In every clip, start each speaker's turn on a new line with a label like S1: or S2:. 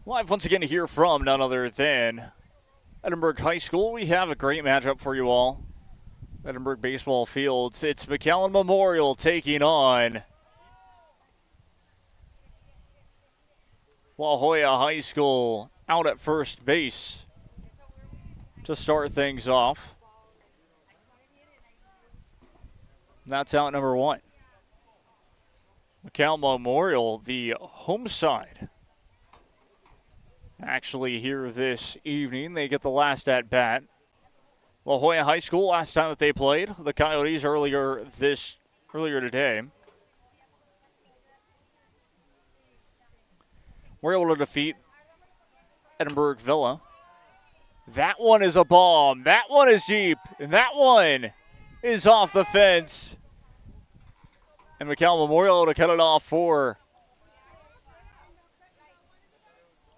S1: Live once again here from none other than Edinburg High School. We have a great matchup for you all. Edinburg Baseball Fields. It's McAllen Memorial taking on La Joya High School out at first base to start things off. That's out number one. McAllen Memorial, the home side. Actually here this evening, they get the last at bat. La Joya High School, last time that they played, the Coyotes earlier today, were able to defeat Edinburg Vela. That one is a bomb. That one is deep. And that one is off the fence. And McAllen Memorial to cut it off for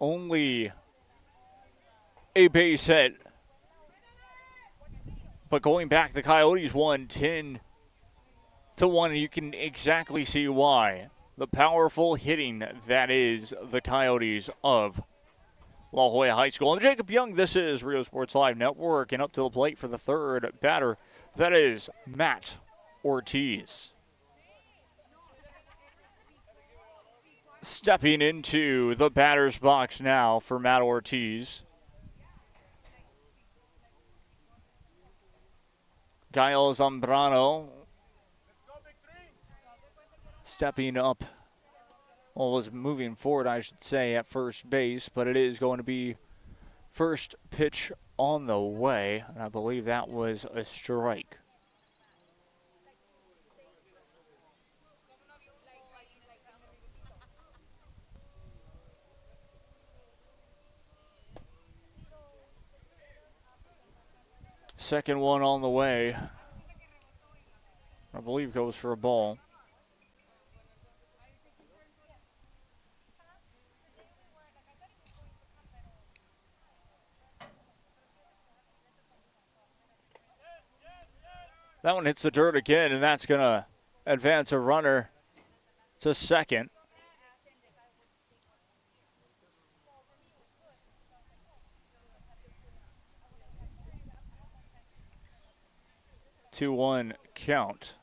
S1: only a base hit. But going back, the Coyotes won 10-1, and you can exactly see why. The powerful hitting that is the Coyotes of La Joya High School. I'm Jacob Young. This is Rio Sports Live Network, and up to the plate for the third batter, that is Matt Ortiz. Stepping into the batter's box now for Matt Ortiz. Gael Zambrano stepping up, well, was moving forward, I should say, at first base, but it is going to be first pitch on the way, and I believe that was a strike. Second one on the way, I believe goes for a ball. That one hits the dirt again, and that's going to advance a runner to second. 2-1 count.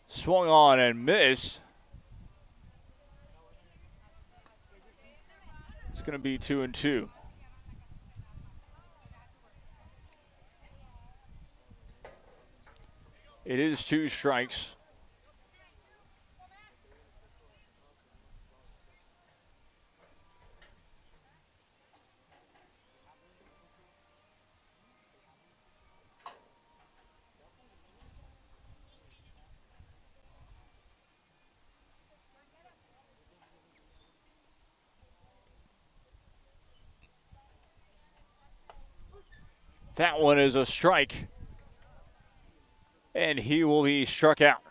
S1: Swung on and missed. It's going to be 2-2. It is 2 strikes. That one is a strike. And he will be struck out.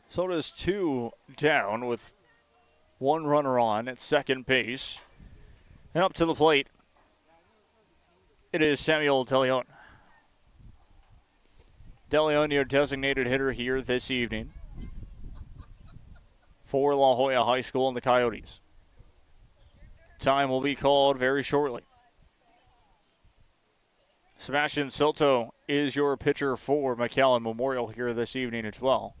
S1: So it is 2 down with 1 runner on at second base. And up to the plate, it is Samuel DeLeon. DeLeon, your designated hitter here this evening for La Joya High School and the Coyotes. Time will be called very shortly. Sebastian Soto is your pitcher for McAllen Memorial here this evening as well.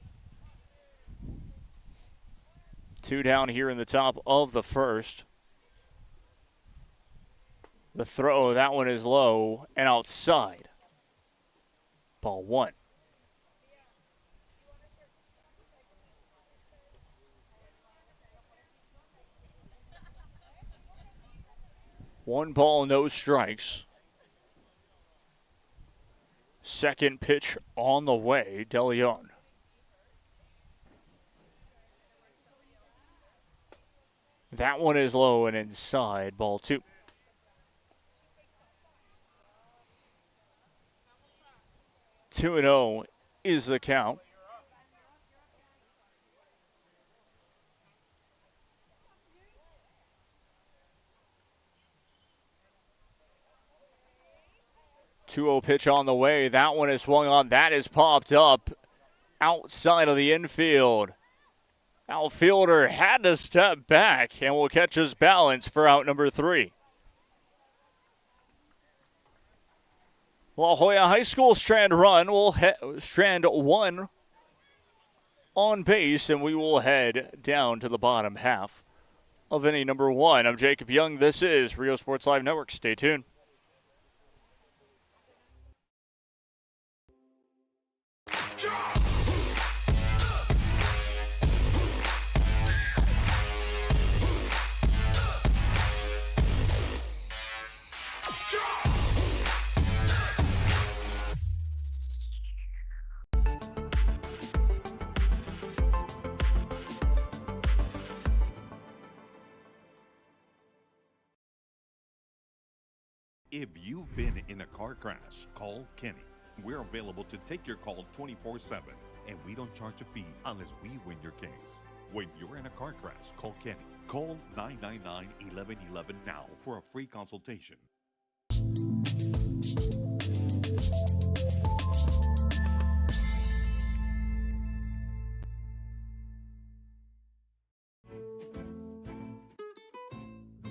S1: 2 down here in the top of the first. The throw, that one is low and outside. Ball 1. One ball, no strikes. Second pitch on the way, DeLeon. That one is low and inside, ball 2. 2-0 is the count. Two-0 pitch on the way. That one is swung on. That is popped up outside of the infield. Outfielder had to step back and will catch his balance for out number 3. La Joya High School strand run will strand 1 on base, and we will head down to the bottom half of inning number 1. I'm Jacob Young. This is Rio Sports Live Network. Stay tuned.
S2: If you've been in a car crash, call Kenny. We're available to take your call 24/7, and we don't charge a fee unless we win your case. When you're in a car crash, call Kenny. Call 999-1111 now for a free consultation.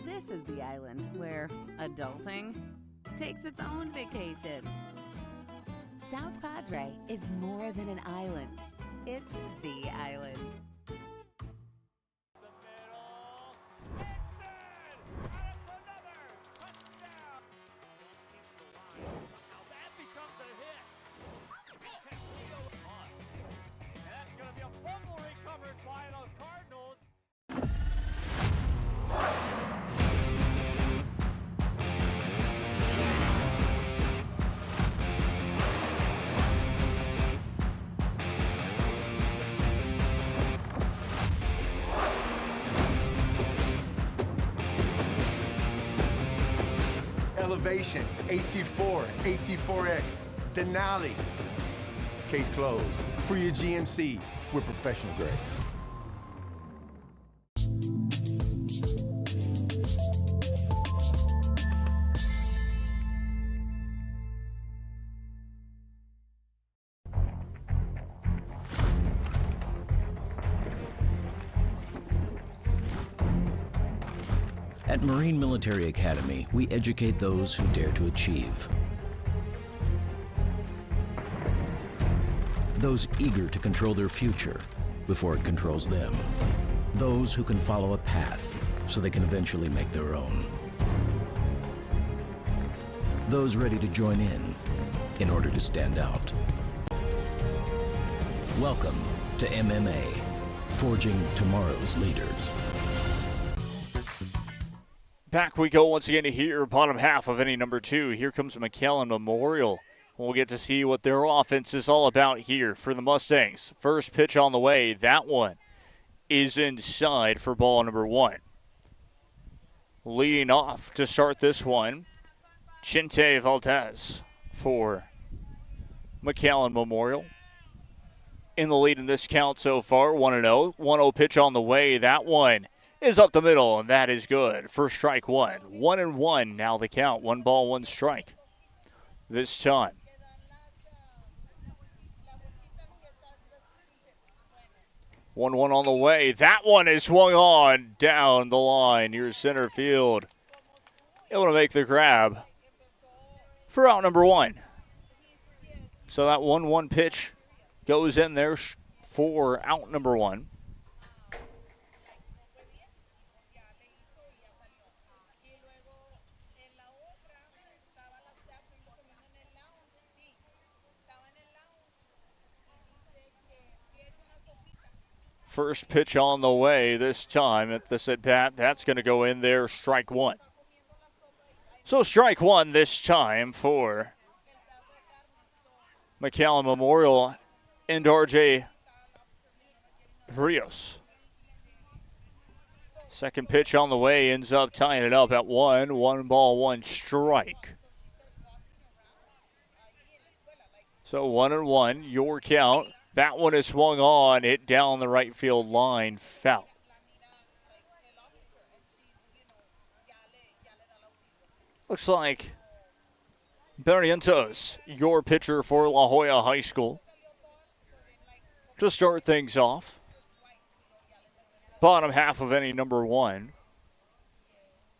S3: This is the island where adulting takes its own vacation. South Padre is more than an island. It's the island.
S4: That's going to be a fumble recovered by the Cardinals.
S5: Elevation, AT4, AT4X, Denali. Case closed. For your GMC, we're professional grade.
S6: At Marine Military Academy, we educate those who dare to achieve. Those eager to control their future before it controls them. Those who can follow a path so they can eventually make their own. Those ready to join in order to stand out. Welcome to MMA, forging tomorrow's leaders.
S1: Back we go once again to here, bottom half of inning number 2. Here comes McAllen Memorial. We'll get to see what their offense is all about here for the Mustangs. First pitch on the way. That one is inside for ball number 1. Leading off to start this one, Chinte Valdez for McAllen Memorial. In the lead in this count so far, 1-0. 1-0 pitch on the way. That one is up the middle, and that is good for strike 1. 1-1 now the count. 1 ball, 1 strike this time. One on the way. That one is swung on down the line near center field. Able to make the grab for out number 1. So that 1-1 pitch goes in there for out number 1. First pitch on the way this time at this at-bat. That's going to go in there, strike 1. So strike 1 this time for McAllen Memorial and RJ Rios. Second pitch on the way ends up tying it up at 1. 1 ball, 1 strike. So 1-1, your count. That one is swung on, hit down the right field line, foul. Looks like Barrientos, your pitcher for La Joya High School, to start things off. Bottom half of any number one.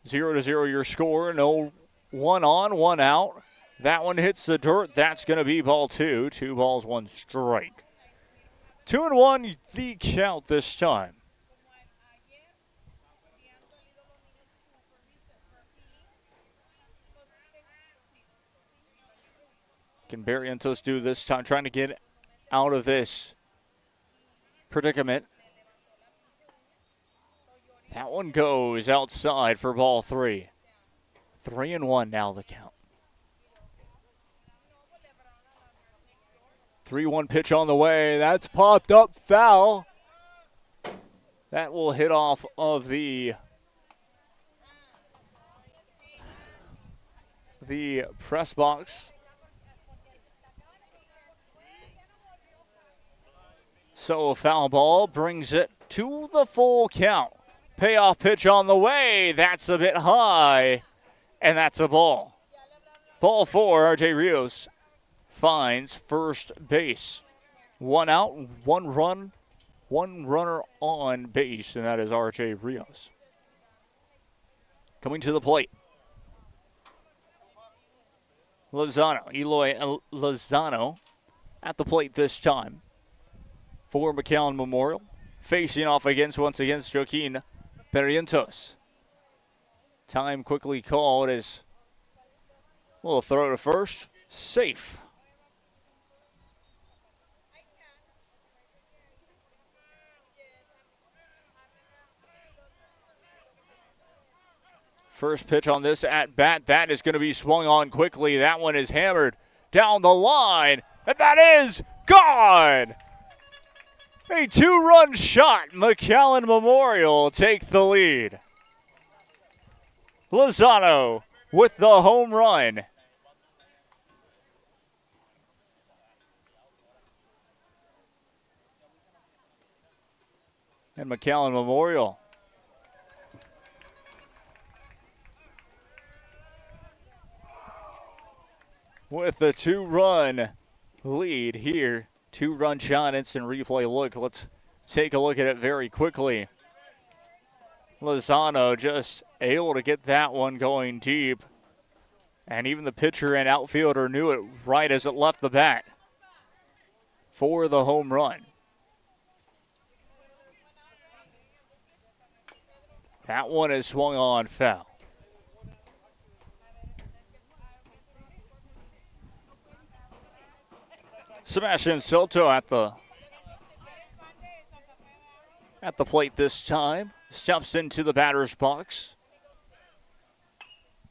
S1: 0-0 your score. No one on, one out. That one hits the dirt. That's going to be ball two. 2 balls, 1 strike. 2-1 the count this time. Can Barrientos do this time? Trying to get out of this predicament. That one goes outside for ball 3. 3-1 now the count. 3-1 pitch on the way. That's popped up foul. That will hit off of the press box. So a foul ball brings it to the full count. Payoff pitch on the way. That's a bit high, and that's a ball. Ball 4, RJ Rios finds first base. 1 out, 1 run, 1 runner on base, and that is RJ Rios. Coming to the plate. Eloy Lozano at the plate this time for McAllen Memorial. Facing off once against Joaquin Barrientos. Time quickly called as a little throw to first. Safe. First pitch on this at bat. That is going to be swung on quickly. That one is hammered down the line. And that is gone. A 2-run shot. McAllen Memorial take the lead. Lozano with the home run. And McAllen Memorial with the 2-run lead here. 2-run shot, instant replay look. Let's take a look at it very quickly. Lozano just able to get that one going deep. And even the pitcher and outfielder knew it right as it left the bat for the home run. That one is swung on foul. Sebastian Soto at the plate this time. Steps into the batter's box.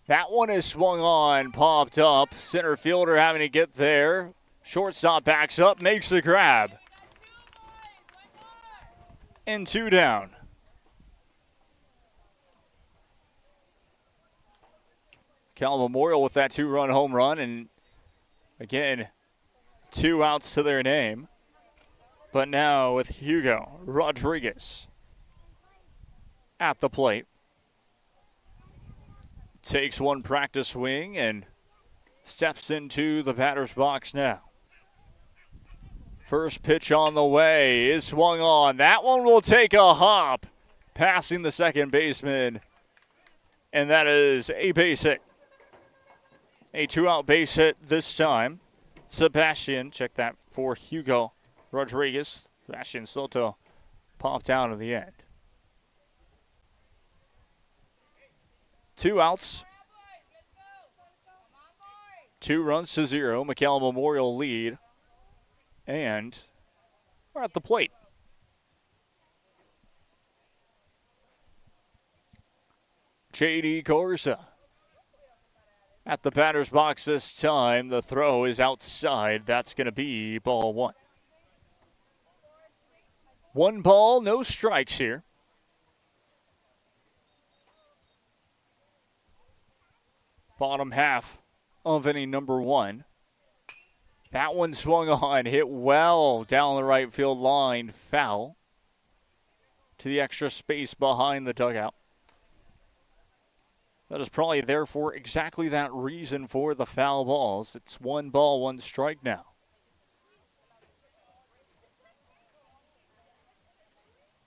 S1: That one is swung on, popped up. Center fielder having to get there. Shortstop backs up, makes the grab. And 2 down. Cal Memorial with that 2-run home run, and again, 2 outs to their name. But now with Hugo Rodriguez at the plate. Takes one practice swing and steps into the batter's box now. First pitch on the way is swung on. That one will take a hop, passing the second baseman. And that is a base hit. A 2-out base hit this time. Sebastian, check that for Hugo Rodriguez. Sebastian Soto popped out of the end. 2 outs. 2 runs to 0. McAllen Memorial lead. And we're at the plate. J.D. Garza at the batter's box this time. The throw is outside. That's going to be ball 1. 1 ball, no strikes here. Bottom half of inning number 1. That one swung on, hit well down the right field line, foul to the extra space behind the dugout. That is probably there for exactly that reason for the foul balls. It's 1 ball, 1 strike now.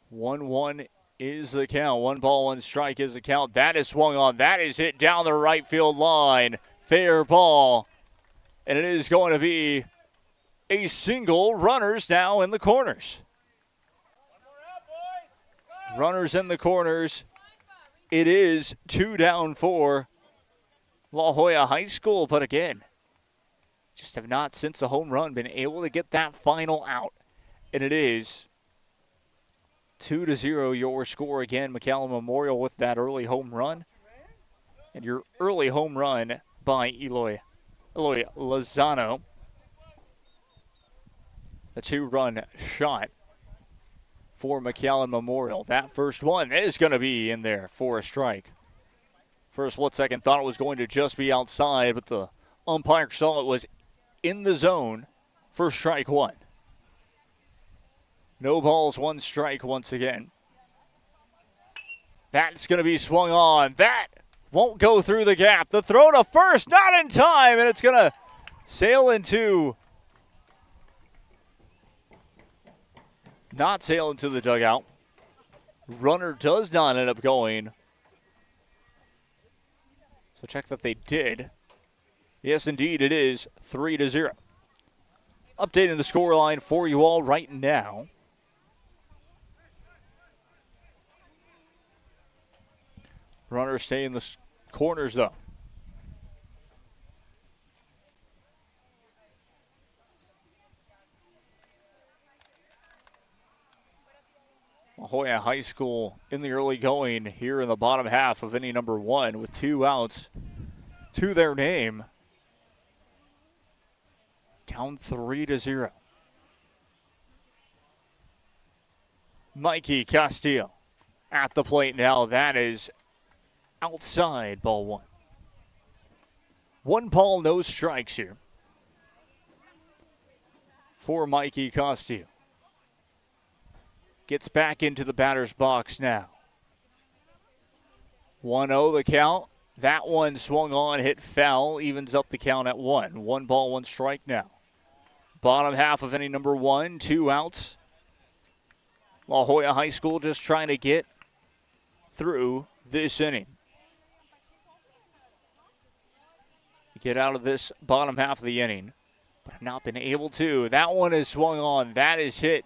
S1: One is the count. 1 ball, 1 strike is the count. That is swung on. That is hit down the right field line. Fair ball. And it is going to be a single. Runners now in the corners. Runners in the corners. It is 2 down for La Joya High School. But again, just have not since the home run been able to get that final out. And it is 2-0 your score again. McAllen Memorial with that early home run. And your early home run by Eloy Lozano. The 2-run shot for McAllen Memorial. That first one is going to be in there for a strike. First split second thought it was going to just be outside, but the umpire saw it was in the zone for strike 1. No balls, 1 strike once again. That's going to be swung on. That won't go through the gap. The throw to first, not in time, and it's going to sail into the dugout. Runner does not end up going. So check that they did. Yes, indeed, it is 3-0. Updating the scoreline for you all right now. Runners stay in the corners, though. La Joya High School in the early going here in the bottom half of inning number 1 with 2 outs to their name. Down 3-0. Mikey Castillo at the plate now. That is outside, ball 1. 1 ball, no strikes here for Mikey Castillo. Gets back into the batter's box now. 1-0 the count. That one swung on, hit foul, evens up the count at 1. 1 ball, 1 strike now. Bottom half of inning number 1, 2 outs. La Joya High School just trying to get through this inning. Get out of this bottom half of the inning, but have not been able to. That one is swung on. That is hit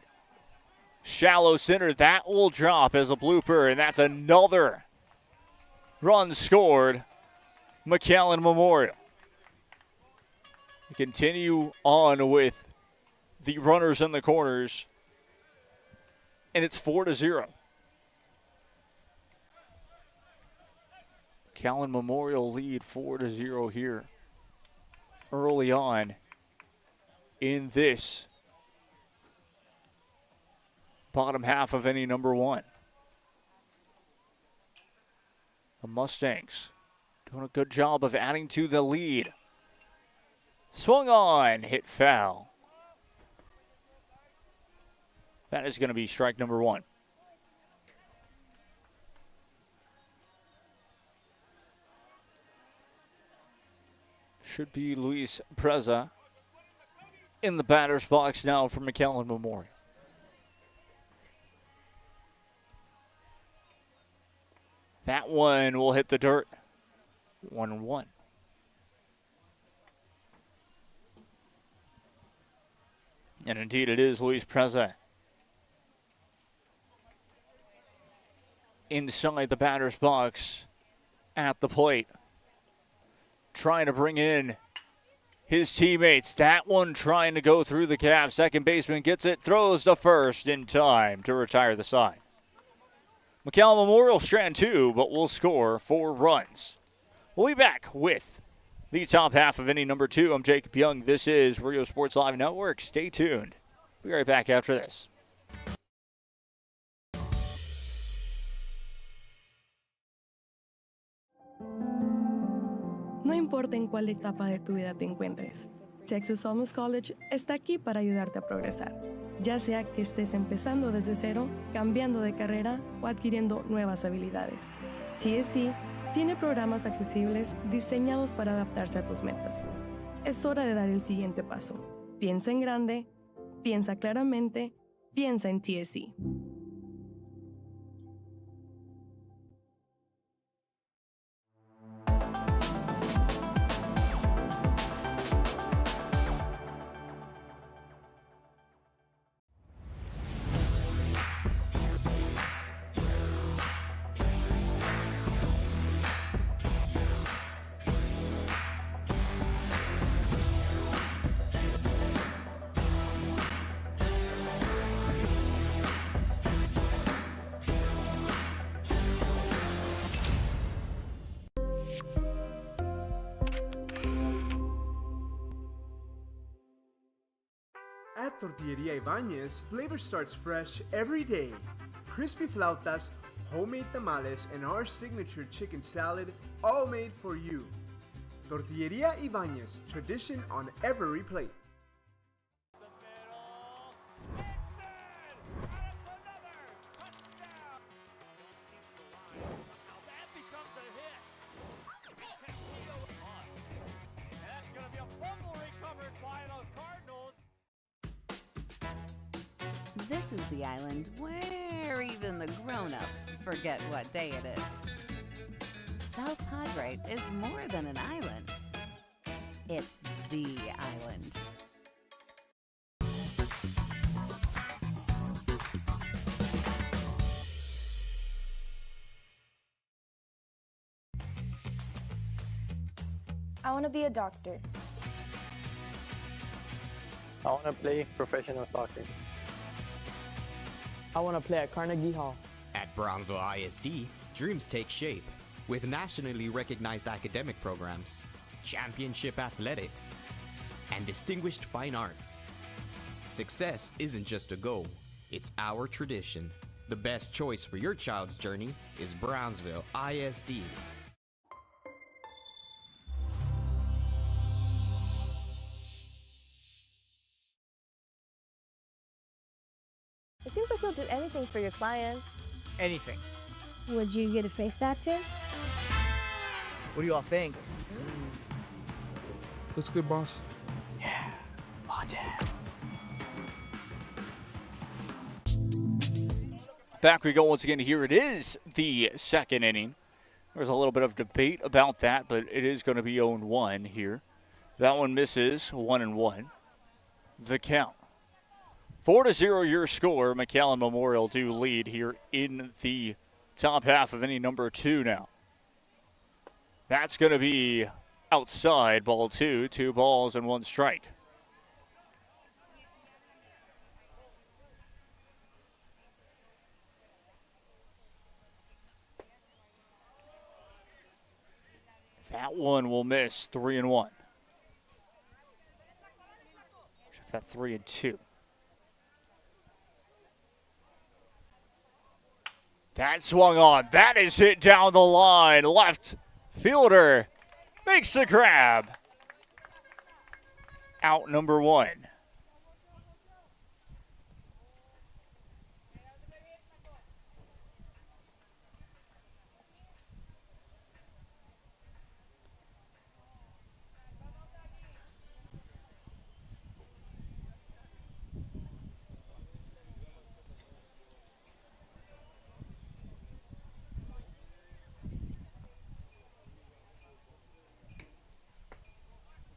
S1: shallow center. That will drop as a blooper, and that's another run scored. McAllen Memorial. We continue on with the runners in the corners, and it's 4-0. McAllen Memorial lead 4-0 here early on in this bottom half of inning number 1. The Mustangs doing a good job of adding to the lead. Swung on, hit foul. That is going to be strike number 1. Should be Luis Preza in the batter's box now for McAllen Memorial. That one will hit the dirt. 1-1. And indeed it is Luis Preza inside the batter's box at the plate, trying to bring in his teammates. That one trying to go through the gap. Second baseman gets it, throws to first in time to retire the side. McAllen Memorial strand 2, but will score 4 runs. We'll be back with the top half of inning number 2. I'm Jacob Young. This is Rio Sports Live Network. Stay tuned. We'll be right back after this.
S7: No importa en cuál etapa de tu vida te encuentres, Texas Almost College está aquí para ayudarte a progresar, ya sea que estés empezando desde cero, cambiando de carrera o adquiriendo nuevas habilidades. TSC tiene programas accesibles diseñados para adaptarse a tus metas. Es hora de dar el siguiente paso. Piensa en grande, piensa claramente, piensa en TSC.
S8: At Tortilleria Ibañez, flavor starts fresh every day. Crispy flautas, homemade tamales, and our signature chicken salad, all made for you. Tortilleria Ibañez, tradition on every plate.
S3: This is the island where even the grown-ups forget what day it is. South Padre is more than an island. It's the island.
S9: I want to be a doctor.
S10: I want to play professional soccer.
S11: I want to play at Carnegie Hall.
S12: At Brownsville ISD, dreams take shape with nationally recognized academic programs, championship athletics, and distinguished fine arts. Success isn't just a goal, it's our tradition. The best choice for your child's journey is Brownsville ISD.
S9: It seems like you'll do anything for your clients.
S13: Anything.
S9: Would you get a face tattoo?
S13: What do you all think?
S14: Looks good, boss.
S13: Yeah, law dad.
S1: Back we go once again here. It is the second inning. There's a little bit of debate about that, but it is going to be 0-1 here. That one misses, 1-1. The count. 4-0 your score. McAllen Memorial do lead here in the top half of inning number 2 now. That's going to be outside, ball 2. 2 balls and 1 strike. That one will miss, 3-1. That 3-2. That swung on. That is hit down the line. Left fielder makes the grab. Out number 1.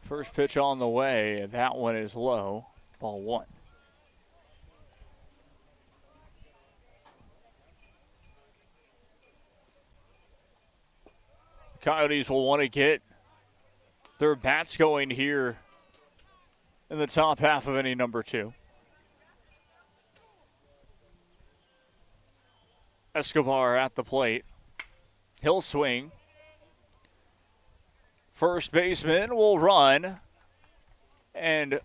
S1: First pitch on the way. That one is low. Ball 1. Coyotes will want to get their bats going here in the top half of inning number 2. Escobar at the plate. He'll swing. First baseman will run and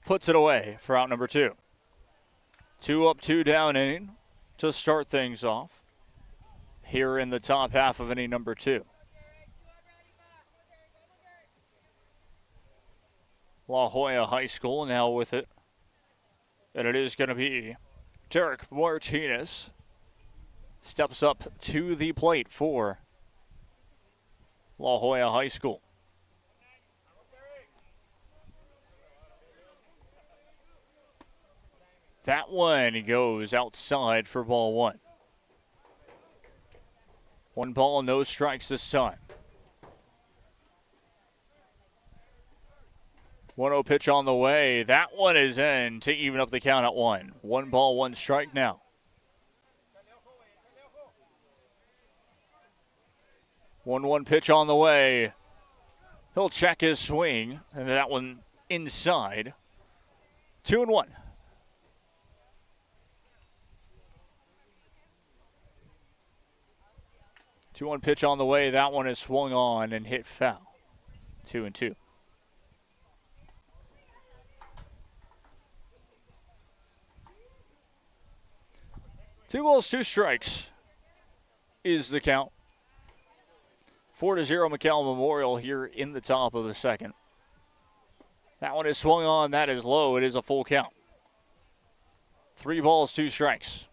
S1: puts it away for out number 2. 2 up, 2 down inning to start things off here in the top half of inning number 2. La Joya High School now with it. And it is going to be Derek Martinez. Steps up to the plate for La Joya High School. That one goes outside for ball one. 1 ball, no strikes this time. 1-0 pitch on the way. That one is in to even up the count at 1. 1 ball, 1 strike now. One pitch on the way. He'll check his swing, and that one inside. 2-1. Two-one pitch on the way. That one is swung on and hit foul. 2-2. Two balls, 2 strikes is the count. 4-0 McAllen Memorial here in the top of the second. That one is swung on. That is low. It is a full count. 3 balls, 2 strikes.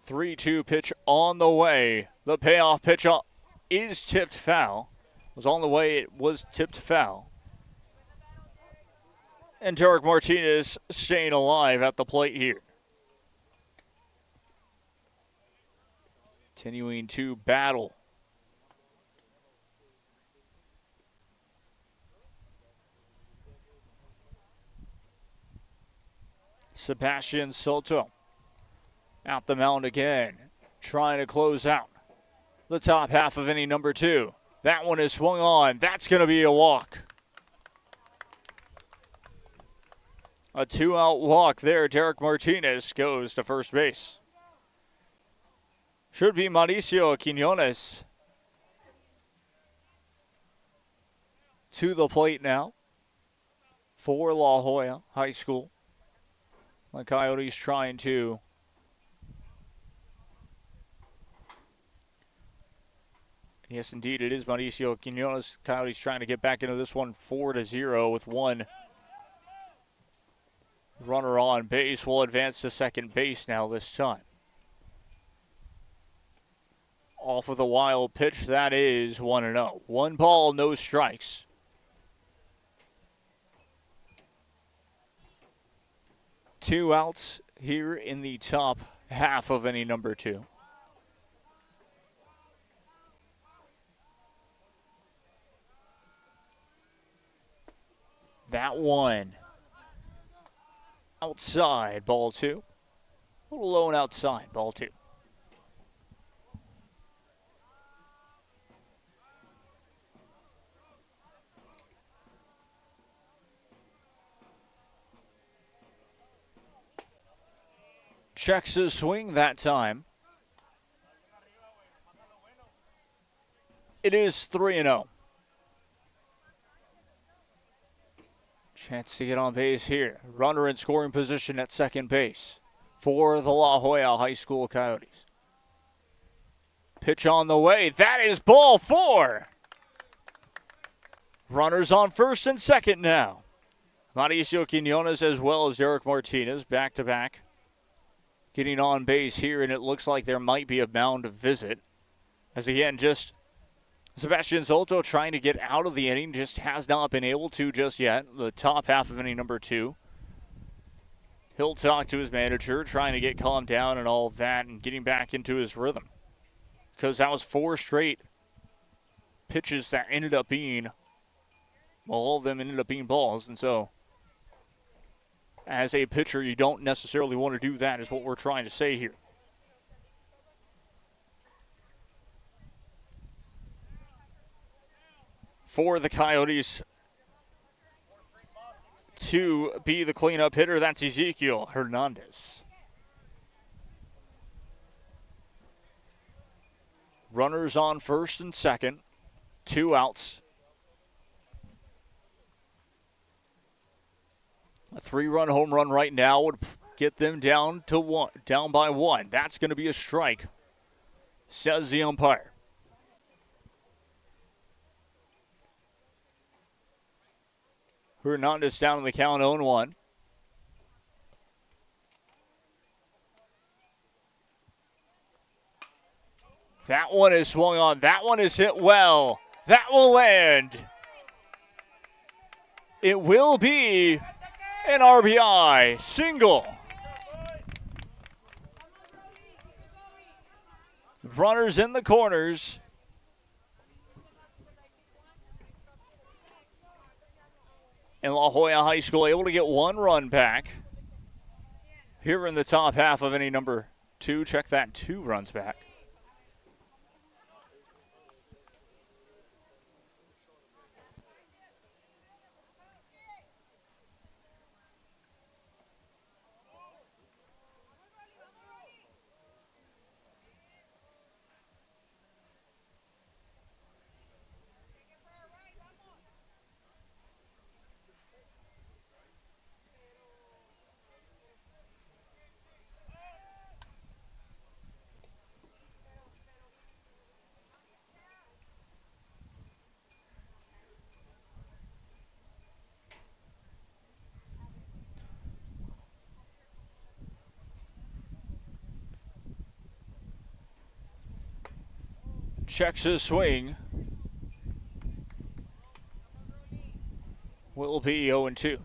S1: Three-two pitch on the way. The payoff pitch is tipped foul. Was on the way. It was tipped foul. And Derek Martinez staying alive at the plate here. Continuing to battle. Sebastian Soto out the mound again, trying to close out the top half of inning number 2. That one is swung on. That's going to be a walk. A 2-out walk there. Derek Martinez goes to first base. Should be Mauricio Quinones to the plate now for La Joya High School. The Coyotes trying to yes, indeed, it is Mauricio Quinones. Coyotes trying to get back into this one 4-0 with 1 runner on base. Will advance to second base now this time. Off of the wild pitch, that is 1-0. 1 ball, no strikes. Two outs here in the top half of inning number 2. That one outside, ball 2. A little low and outside, ball 2. Checks his swing that time. It is 3-0. Chance to get on base here. Runner in scoring position at second base for the La Joya High School Coyotes. Pitch on the way. That is ball 4. Runners on first and second now. Mauricio Quinones as well as Derek Martinez back to back. Getting on base here, and it looks like there might be a mound visit. As again, just Sebastian Soto trying to get out of the inning, just has not been able to just yet. The top half of inning number 2. He'll talk to his manager, trying to get calmed down and all of that, and getting back into his rhythm. Because that was 4 straight pitches that ended up being, well, all of them ended up being balls, and so as a pitcher, you don't necessarily want to do that, is what we're trying to say here. For the Coyotes to be the cleanup hitter, that's Ezekiel Hernandez. Runners on first and second, 2 outs. A 3-run home run right now would get them down by 1. That's going to be a strike, says the umpire. Hernandez down in the count, 0-1. That one is swung on. That one is hit well. That will land. It will be an RBI single. Runners in the corners. And La Joya High School able to get one run back. Here in the top half of inning number 2. Check that, 2 runs back. Checks his swing. Will be 0-2.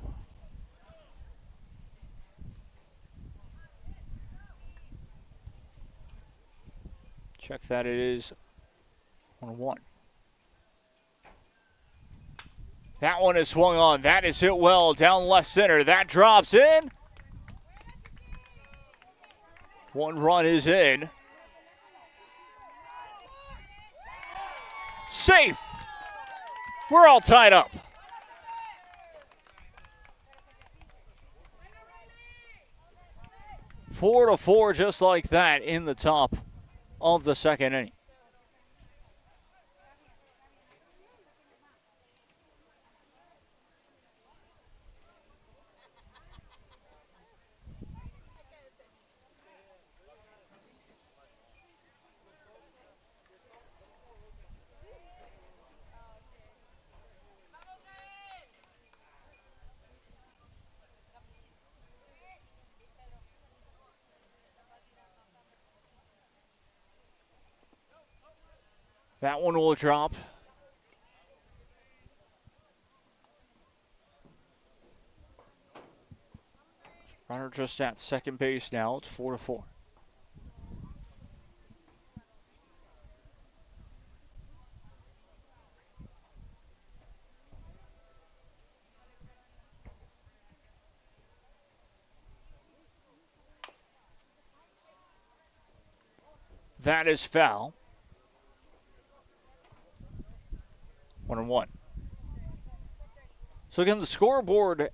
S1: Check that, it is 1-1. That one is swung on. That is hit well down left center. That drops in. 1 run is in. Safe. We're all tied up. Four to 4 just like that in the top of the second inning. That one will drop. Runner just at second base now. It's 4 to 4. That is foul. 1-1. So again, the scoreboard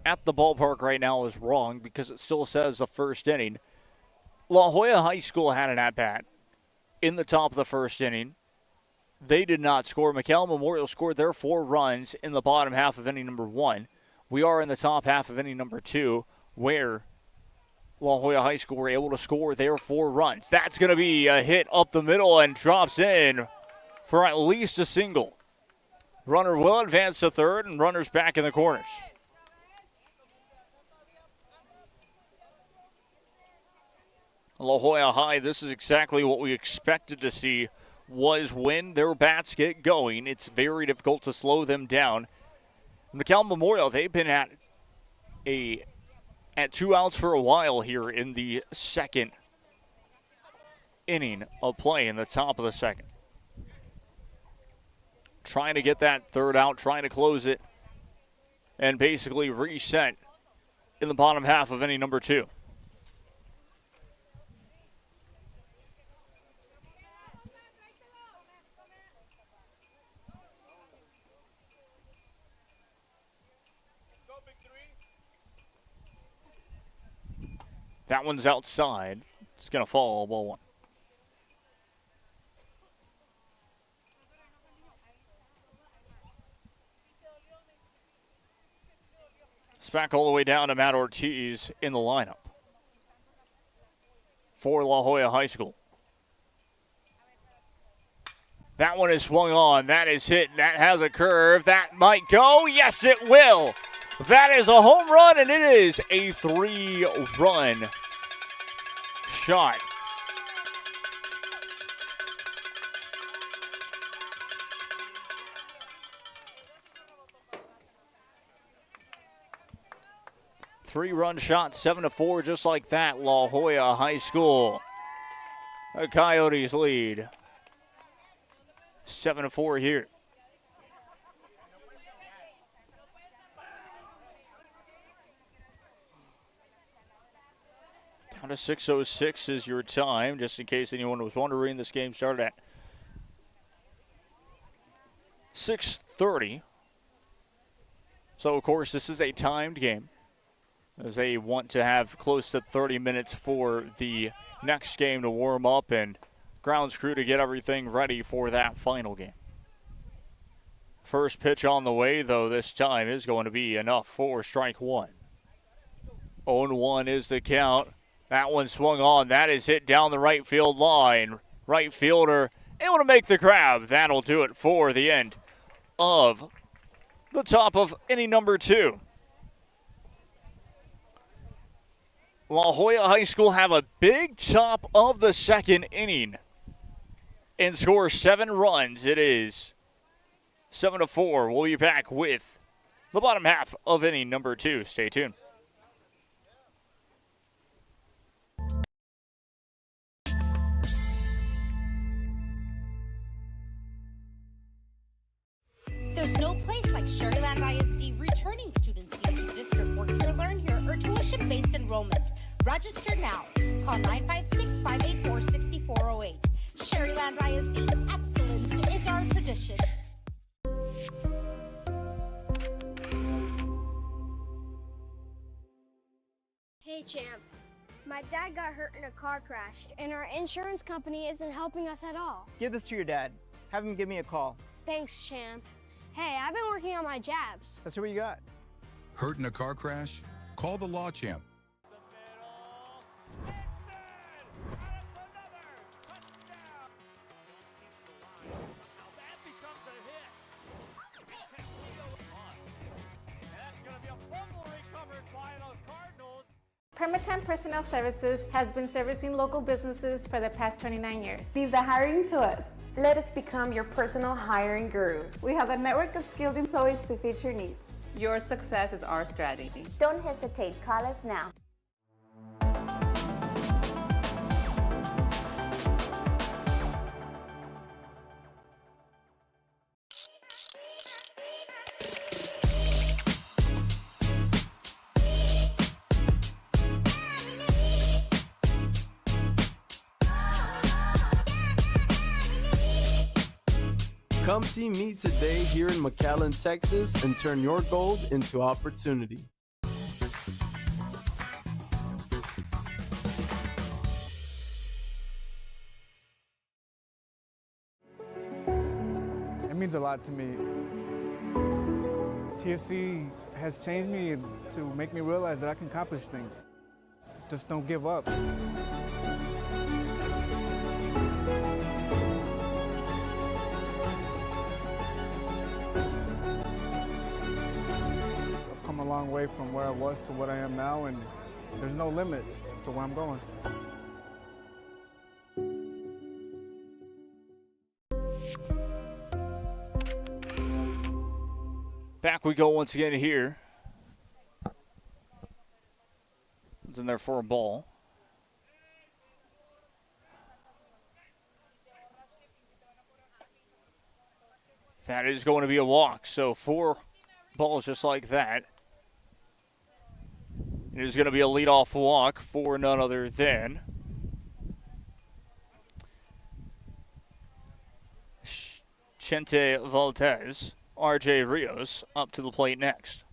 S1: at the ballpark right now is wrong because it still says the first inning. La Joya High School had an at-bat in the top of the first inning. They did not score. McAllen Memorial scored their 4 runs in the bottom half of inning number 1. We are in the top half of inning number 2 where La Joya High School were able to score their 4 runs. That's going to be a hit up the middle and drops in for at least a single. Runner will advance to third, and runners back in the corners. La Joya High, this is exactly what we expected to see, was when their bats get going, it's very difficult to slow them down. McAllen Memorial, they've been at 2 outs for a while here in the second inning of play in the top of the second. Trying to get that third out, trying to close it, and basically reset in the bottom half of inning number 2. That one's outside. It's going to fall, ball 1. It's back all the way down to Matt Ortiz in the lineup for La Joya High School. That one is swung on. That is hit. That has a curve. That might go. Yes, it will. That is a home run, and it is a 3-run shot. Three-run shot, 7-4, just like that. La Joya High School. The Coyotes lead. 7-4 here. Down to 6:06 is your time, just in case anyone was wondering. This game started at 6:30. So, of course, this is a timed game, as they want to have close to 30 minutes for the next game to warm up and grounds crew to get everything ready for that final game. First pitch on the way, though, this time is going to be enough for strike one. 0-1 is the count. That one swung on. That is hit down the right field line. Right fielder able to make the grab. That'll do it for the end of the top of inning number 2. La Joya High School have a big top of the second inning and score 7 runs. It is 7-4. We'll be back with the bottom half of inning number 2. Stay tuned.
S11: There's no place like Sherryland ISD returning students need to district work here, learn here, or tuition-based enrollment. Register now. Call 956-584-6408. Sherryland ISD, excellence is our tradition.
S14: Hey champ, my dad got hurt in a car crash and our insurance company isn't helping us at all.
S13: Give this to your dad. Have him give me a call.
S14: Thanks, champ. Hey, I've been working on my jabs.
S13: Let's see what you got.
S15: Hurt in a car crash? Call the Law Champ.
S16: Permatemp Personnel Services has been servicing local businesses for the past 29 years.
S17: Leave the hiring to us. Let us become your personal hiring guru.
S16: We have a network of skilled employees to fit your needs.
S17: Your success is our strategy.
S14: Don't hesitate, call us now.
S18: Come see me today here in McAllen, Texas, and turn your gold into opportunity.
S19: It means a lot to me. TSC has changed me to make me realize that I can accomplish things. Just don't give up. A long way from where I was to what I am now, and there's no limit to where I'm going.
S1: Back we go once again here. It's in there for a ball. That is going to be a walk, so 4 balls just like that. It is going to be a leadoff walk for none other than Chente Valdez. RJ Rios up to the plate next.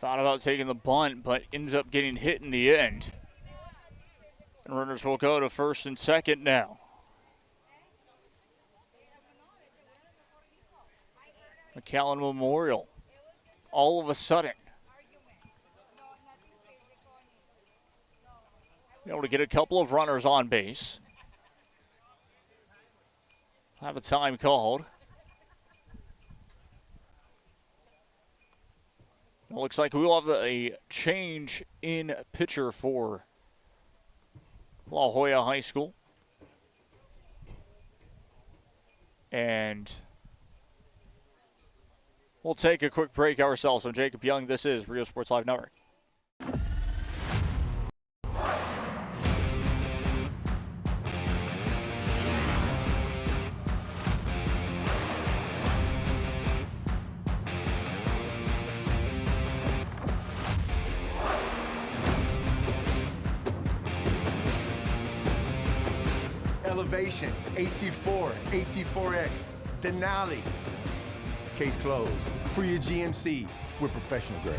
S1: Thought about taking the bunt, but ends up getting hit in the end. And runners will go to first and second now. McAllen Memorial, all of a sudden, able to get a couple of runners on base. Have a time called. It looks like we will have a change in pitcher for La Joya High School. And we'll take a quick break ourselves. I'm Jacob Young. This is Rio Sports Live Network.
S5: Elevation, AT4, AT4X, Denali. Case closed. For your GMC, we're professional grade.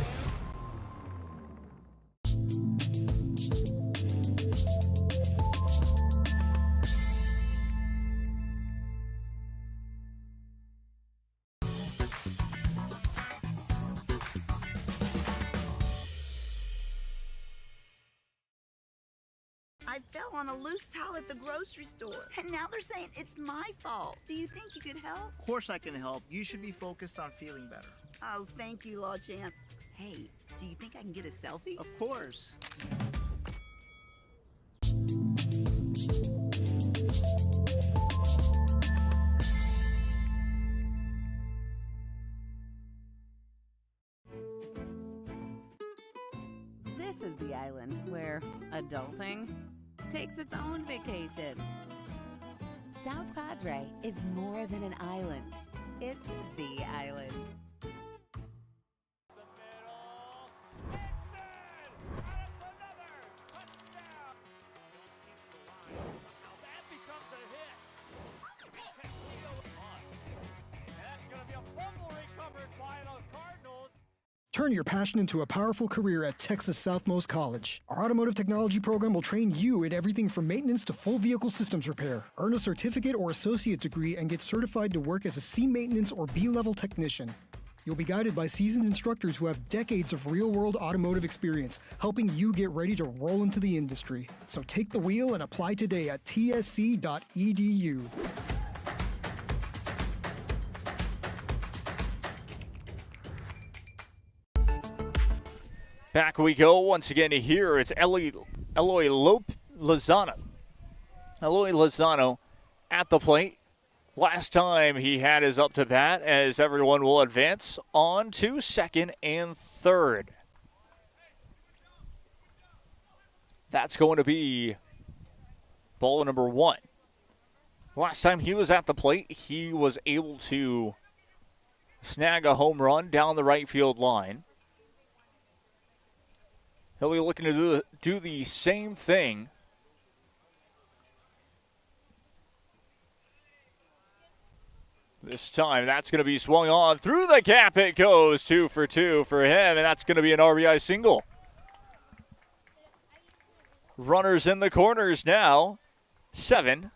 S20: I fell on a loose towel at the grocery store, and now they're saying it's my fault. Do you think you could help?
S13: Of course I can help. You should be focused on feeling better.
S20: Oh, thank you, Law Champ. Hey, do you think I can get a selfie?
S13: Of course.
S3: This is the island where adulting takes its own vacation. South Padre is more than an island. It's the island.
S21: Turn your passion into a powerful career at Texas Southmost College. Our automotive technology program will train you in everything from maintenance to full vehicle systems repair. Earn a certificate or associate degree and get certified to work as a C maintenance or B-level technician. You'll be guided by seasoned instructors who have decades of real-world automotive experience, helping you get ready to roll into the industry. So take the wheel and apply today at tsc.edu.
S1: Back we go once again here. It's Eloy Lozano. Eloy Lozano at the plate. Last time he had his up to bat as everyone will advance on to second and third. That's going to be ball number one. Last time he was at the plate, he was able to snag a home run down the right field line. He'll be looking to do the same thing. This time, that's going to be swung on through the gap. It goes 2 for 2 for him, and that's going to be an RBI single. Runners in the corners now, 7-5.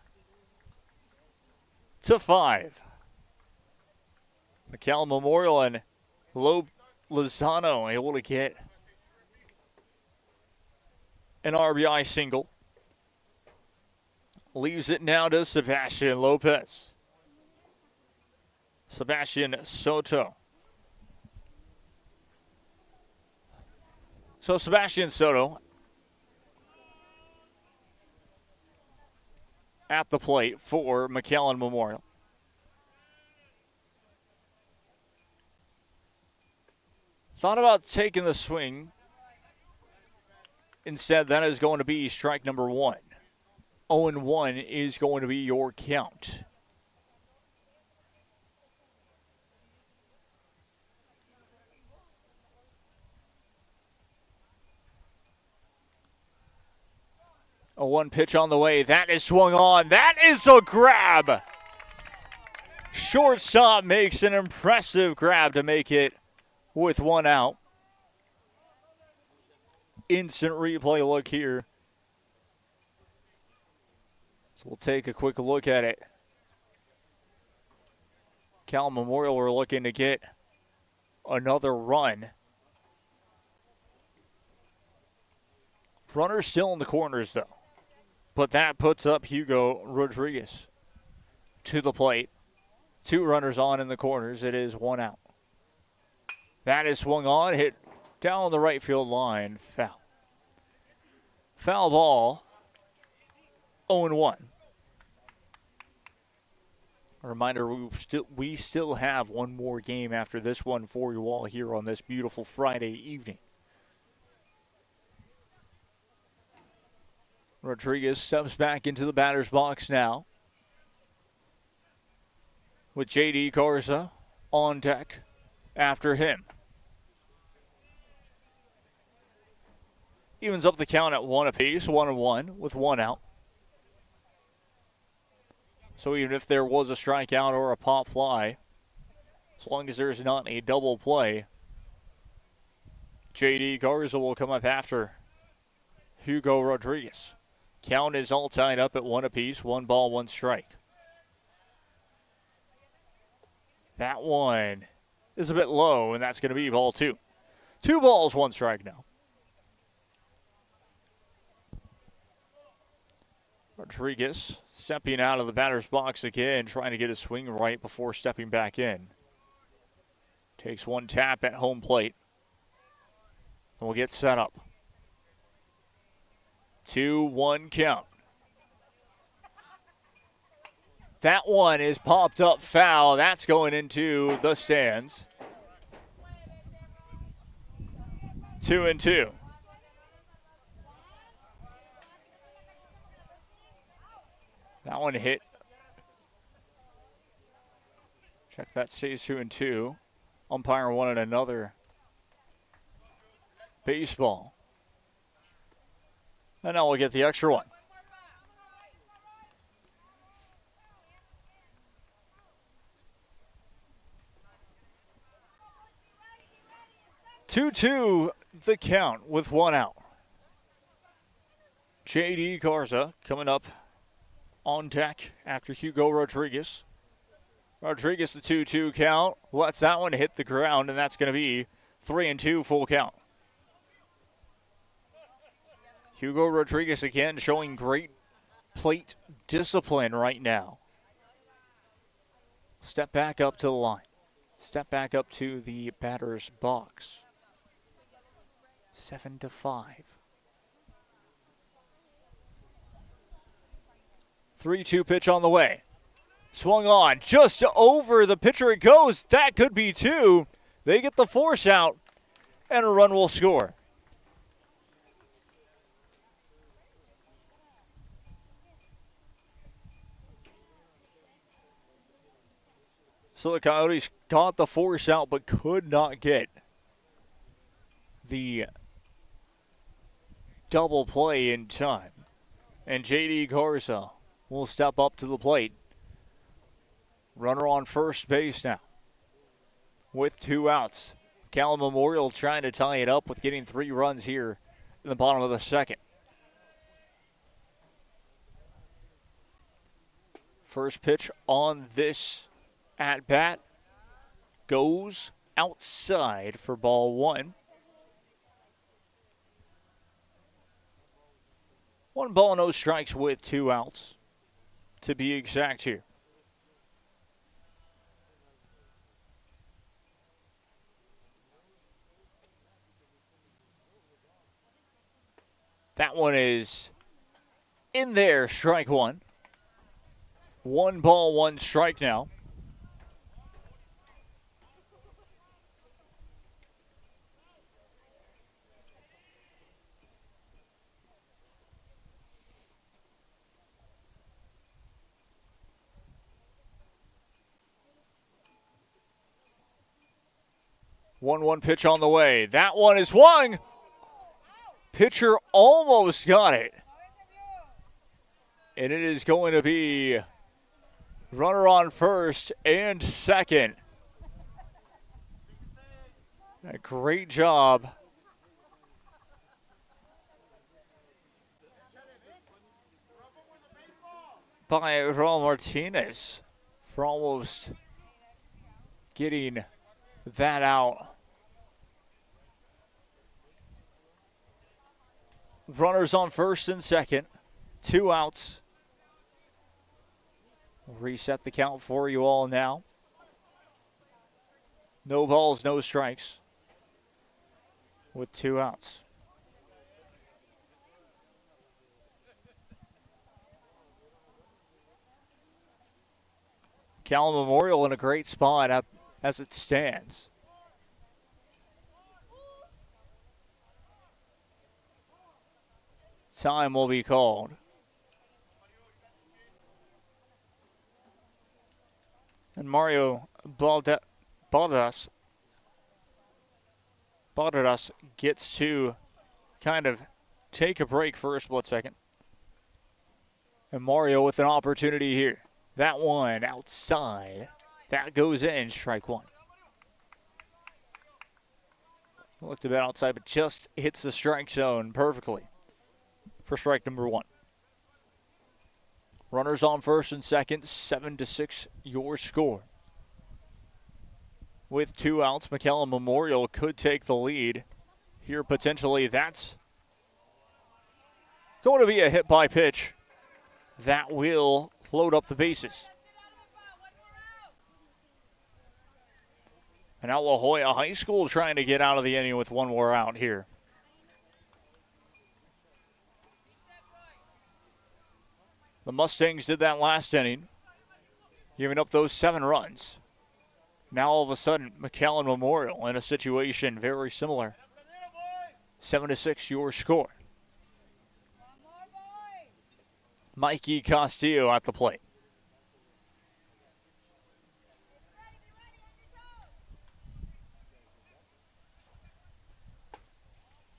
S1: McAllen Memorial and Lozano able to get an RBI single. Leaves it now to Sebastian Lopez. Sebastian Soto. So Sebastian Soto at the plate for McAllen Memorial. Thought about taking the swing. Instead, that is going to be strike number 1. 0-1 is going to be your count. A 1 pitch on the way. That is swung on. That is a grab. Shortstop makes an impressive grab to make it with 1 out. instant replay look here. So we'll take a quick look at it. Cal Memorial are looking to get another run. Runner still in the corners, though. But that puts up Hugo Rodriguez to the plate. 2 runners on in the corners. It is 1 out. That is swung on, hit down the right field line. Foul. Foul ball. 0-1. A reminder, we still have one more game after this one for you all here on this beautiful Friday evening. Rodriguez steps back into the batter's box now, with J.D. Garza on deck after him. Evens up the count at 1 apiece, 1-1 with 1 out. So even if there was a strikeout or a pop fly, as long as there's not a double play, J.D. Garza will come up after Hugo Rodriguez. Count is all tied up at 1 apiece, 1 ball, 1 strike. That one is a bit low, and that's going to be ball 2. 2 balls, 1 strike now. Rodriguez stepping out of the batter's box again, trying to get his swing right before stepping back in. Takes 1 tap at home plate. And we'll get set up. 2-1 count. That one is popped up foul. That's going into the stands. 2-2. That one hit. Check that, stays 2-2. Umpire wanted another baseball. And now we'll get the extra one. Two, the count with 1 out. J.D. Garza coming up on deck after Hugo Rodriguez. Rodriguez, the 2-2 count, lets that one hit the ground, and that's going to be 3-2 full count. Hugo Rodriguez again showing great plate discipline right now. Step back up to the line. Step back up to the batter's box. 7-5. 3-2 pitch on the way. Swung on, just over the pitcher it goes. That could be 2. They get the force out, and a run will score. So the Coyotes got the force out, but could not get the double play in time. And J.D. Garza will step up to the plate. Runner on first base now with 2 outs. Cal Memorial trying to tie it up with getting 3 runs here in the bottom of the second. First pitch on this at bat goes outside for ball 1. 1 ball, no strikes with 2 outs to be exact here. That one is in there, strike 1. 1 ball, 1 strike now. One pitch on the way. That one is swung. Pitcher almost got it. And it is going to be runner on first and second. A great job by Raul Martinez for almost getting that out. Runners on first and second. 2 outs. We'll reset the count for you all now. No balls, no strikes. With 2 outs. McAllen Memorial in a great spot as it stands. Time will be called. And Mario Baldas gets to kind of take a break for a split second. And Mario with an opportunity here. That one outside. That goes in, strike one. Looked a bit outside, but just hits the strike zone perfectly for strike number one. Runners on first and second, 7-6 your score. With 2 outs, McAllen Memorial could take the lead. Here potentially that's going to be a hit by pitch. That will load up the bases. And now La Joya High School trying to get out of the inning with 1 more out here. The Mustangs did that last inning, giving up those 7 runs. Now all of a sudden, McAllen Memorial in a situation very similar. 7-6 your score. Mikey Castillo at the plate.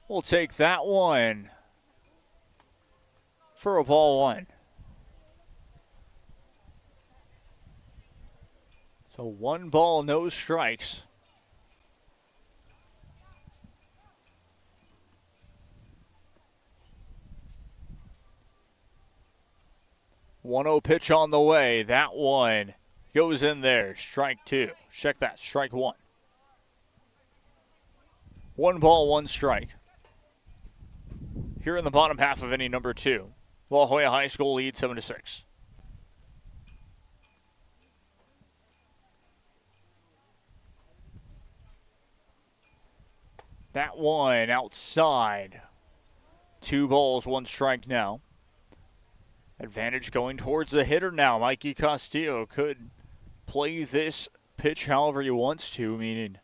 S1: We'll take that one for a ball 1. So 1 ball, no strikes. One 1-0 pitch on the way. That one goes in there. Strike 2. Check that. Strike 1. 1 ball, 1 strike. Here in the bottom half of inning number 2. La Joya High School leads 7-6. That one outside. 2 balls, 1 strike now. Advantage going towards the hitter now. Mikey Castillo could play this pitch however he wants to, meaning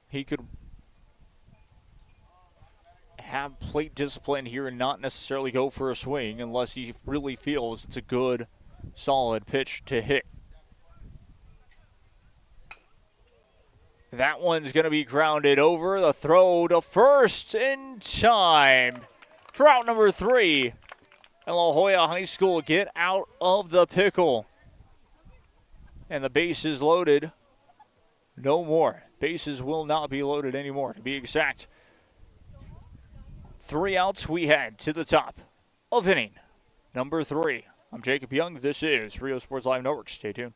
S1: he could have plate discipline here and not necessarily go for a swing unless he really feels it's a good, solid pitch to hit. That one's going to be grounded over. The throw to first in time for out number 3. And La Joya High School get out of the pickle. And the base is loaded. No more. Bases will not be loaded anymore, to be exact. 3 outs we head to the top of inning number 3. I'm Jacob Young. This is Rio Sports Live Network. Stay tuned.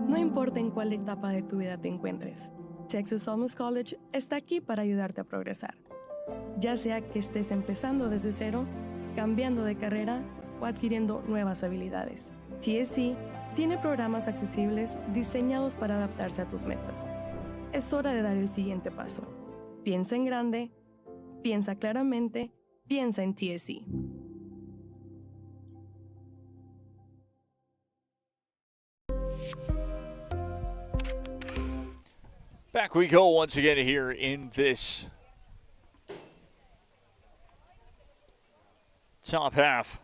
S7: No importa en cuál etapa de tu vida te encuentres, Texas Almus College está aquí para ayudarte a progresar. Ya sea que estés empezando desde cero, cambiando de carrera o adquiriendo nuevas habilidades, TSC tiene programas accesibles diseñados para adaptarse a tus metas. Es hora de dar el siguiente paso. Piensa en grande, piensa claramente, piensa en TSC.
S1: Back we go once again here in this top half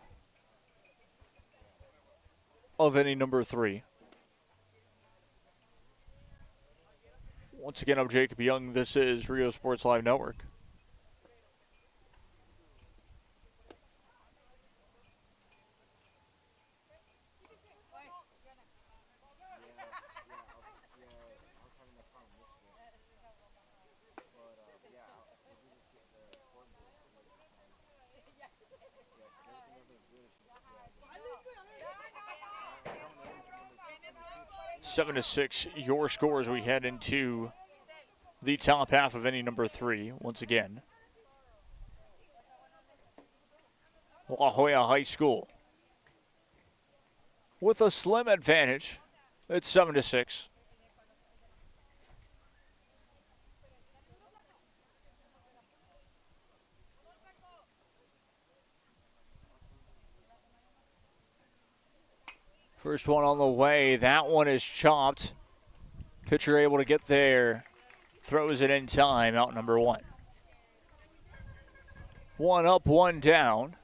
S1: of inning number 3. Once again, I'm Jacob Young. This is Rio Sports Live Network. 7-6 your score as we head into the top half of inning number 3 once again. La Joya High School with a slim advantage. It's 7-6. First one on the way. That one is chopped. Pitcher able to get there. Throws it in time. Out number 1. 1 up, 1 down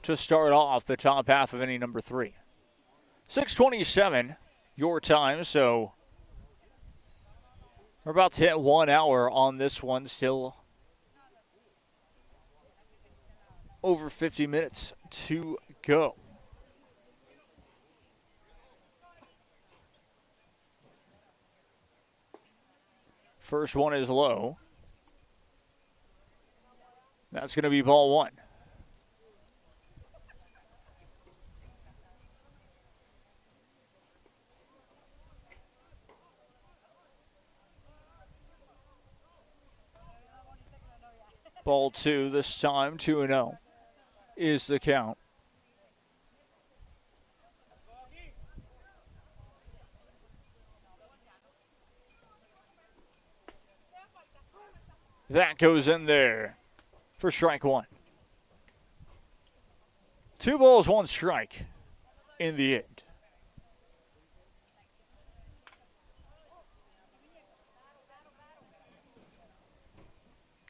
S1: to start off the top half of inning number 3. 6:27 your time, so we're about to hit 1 hour on this one. Still over 50 minutes to go. First one is low. That's going to be ball 1. Ball 2 this time, 2-0 is the count. That goes in there for strike 1. 2 balls, 1 strike in the end.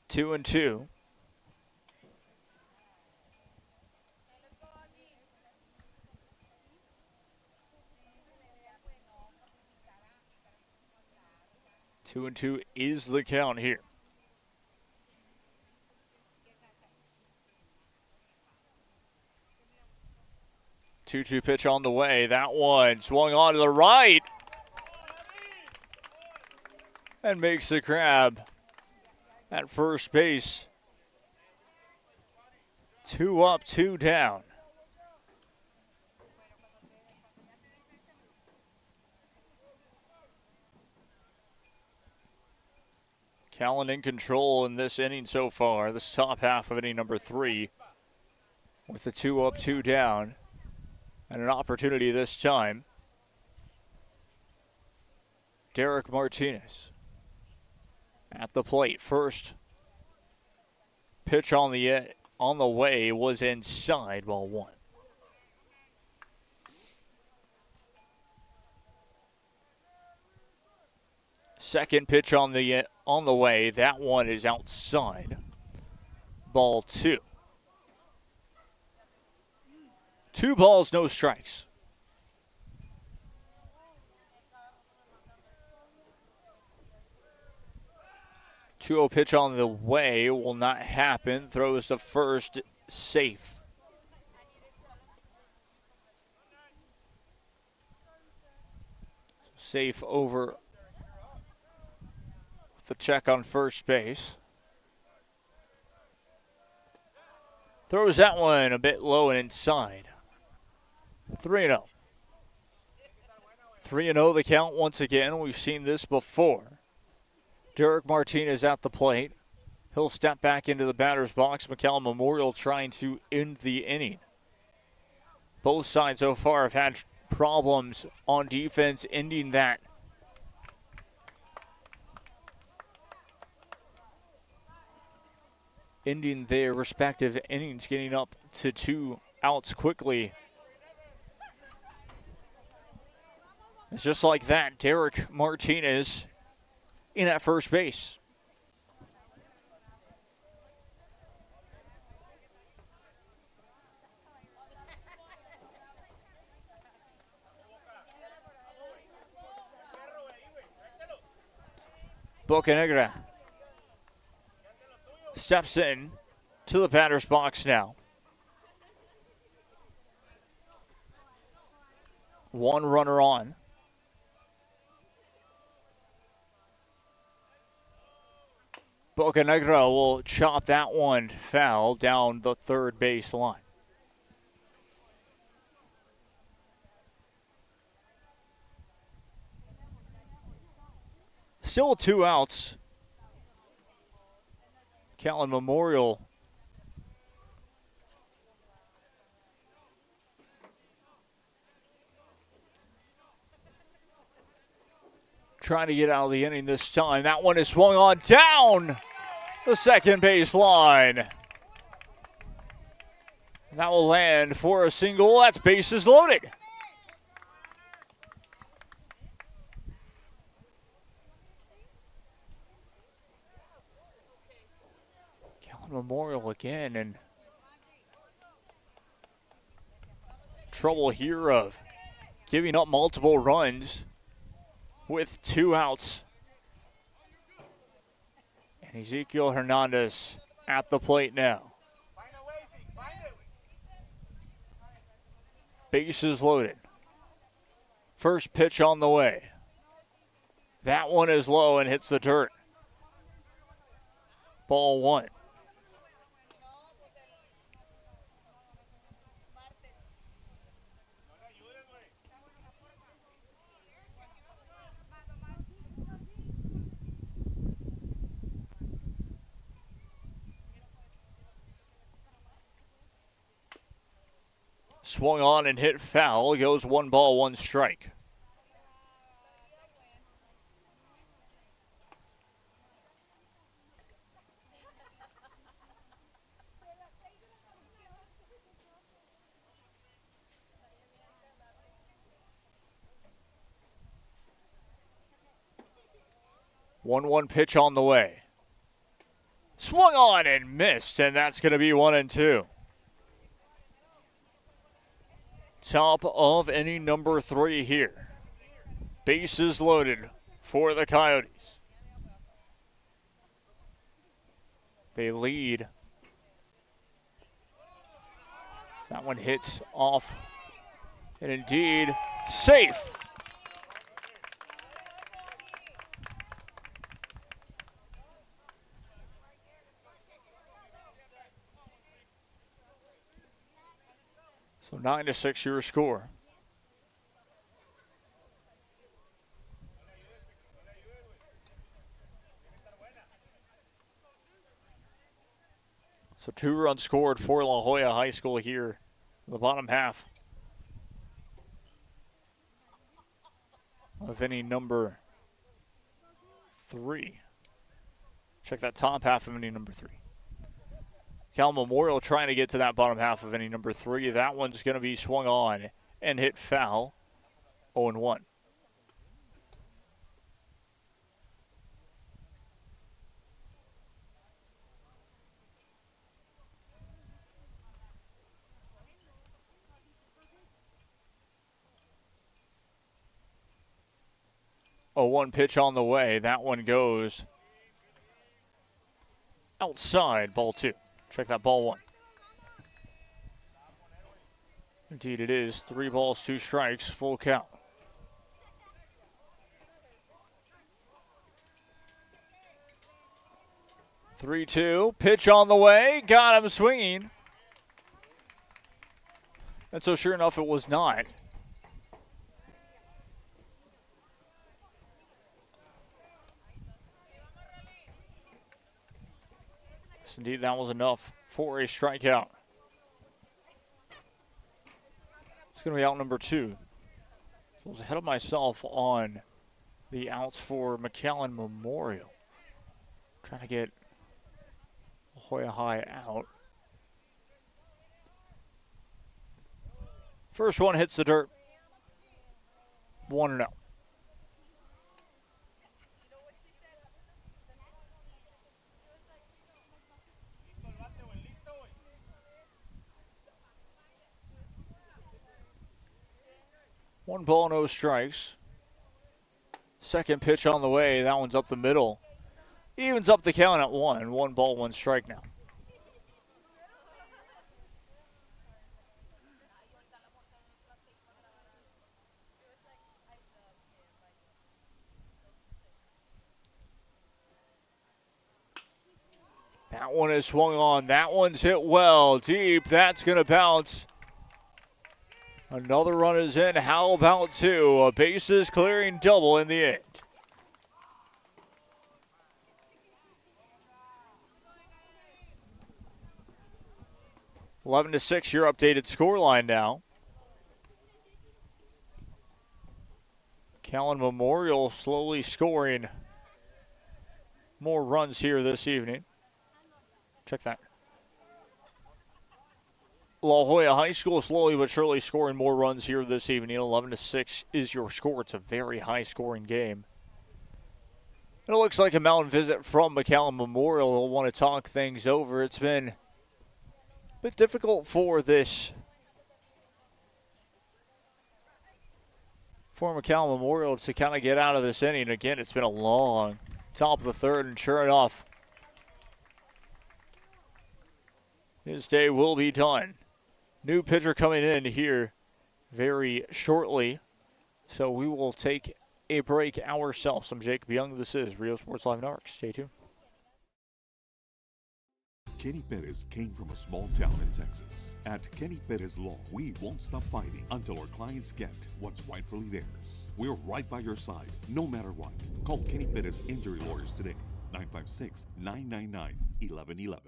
S1: Two and two. Two and two is the count here. 2-2 pitch on the way. That one swung on to the right. And makes the grab at first base. 2 up, 2 down. McAllen in control in this inning so far. This top half of inning number 3 with the 2 up, 2 down. And an opportunity this time. Derek Martinez at the plate. First pitch on the way was inside, ball 1. Second pitch on the way. That one is outside, ball 2. 2 balls, no strikes. 2-0 pitch on the way will not happen. Throws to first, safe. Safe over the check on first base. Throws that one a bit low and inside. 3-0. 3-0 the count once again. We've seen this before. Derek Martinez at the plate. He'll step back into the batter's box. McAllen Memorial trying to end the inning. Both sides so far have had problems on defense, ending that. Ending their respective innings, getting up to 2 outs quickly. It's just like that, Derek Martinez in at first base. Bocanegra steps in to the batter's box now. 1 runner on. Bocanegra will chop that one foul down the third base line. Still 2 outs. McAllen Memorial trying to get out of the inning this time. That one is swung on down the second base line. That will land for a single. That's bases loaded. McAllen Memorial again, and trouble here of giving up multiple runs with 2 outs. And Ezekiel Hernandez at the plate now. Bases loaded. First pitch on the way. That one is low and hits the dirt. Ball 1. Swung on and hit foul. Goes 1 ball, 1 strike. One pitch on the way. Swung on and missed, and that's going to be 1-2. Top of inning number 3 here. Bases loaded for the Coyotes. They lead. That one hits off, and indeed safe. So 9-6 your score. So 2 runs scored for La Joya High School here in the bottom half of inning number 3. Check that top half of inning number 3. Cal Memorial trying to get to that bottom half of inning number 3. That one's going to be swung on and hit foul. 0-1. A 1 pitch on the way. That one goes outside, ball 2. Check that, ball 1. Indeed it is. 3 balls, 2 strikes, full count. Three-two, pitch on the way, got him swinging. And so sure enough, it was not. Indeed, that was enough for a strikeout. It's going to be out number 2. So I was ahead of myself on the outs for McAllen Memorial. Trying to get La Joya High out. First one hits the dirt. 1-0. One ball, no strikes. Second pitch on the way. That one's up the middle. Evens up the count at 1. 1 ball, 1 strike now. That one is swung on. That one's hit well deep. That's going to bounce. Another run is in. How about 2? A bases clearing double in the end. 11-6, your updated scoreline now. McAllen Memorial slowly scoring more runs here this evening. Check that. La Joya High School slowly but surely scoring more runs here this evening. 11-6 is your score. It's a very high-scoring game. And it looks like a mountain visit from McAllen Memorial. They'll want to talk things over. It's been a bit difficult for McAllen Memorial to kind of get out of this inning. Again, it's been a long top of the third, and sure enough, his day will be done. New pitcher coming in here very shortly, so we will take a break ourselves. I'm Jacob Young. This is Rio Sports Live Narcs. Stay tuned.
S2: Kenny Perez came from a small town in Texas. At Kenny Perez Law, we won't stop fighting until our clients get what's rightfully theirs. We're right by your side, no matter what. Call Kenny Perez Injury Lawyers today, 956-999-1111.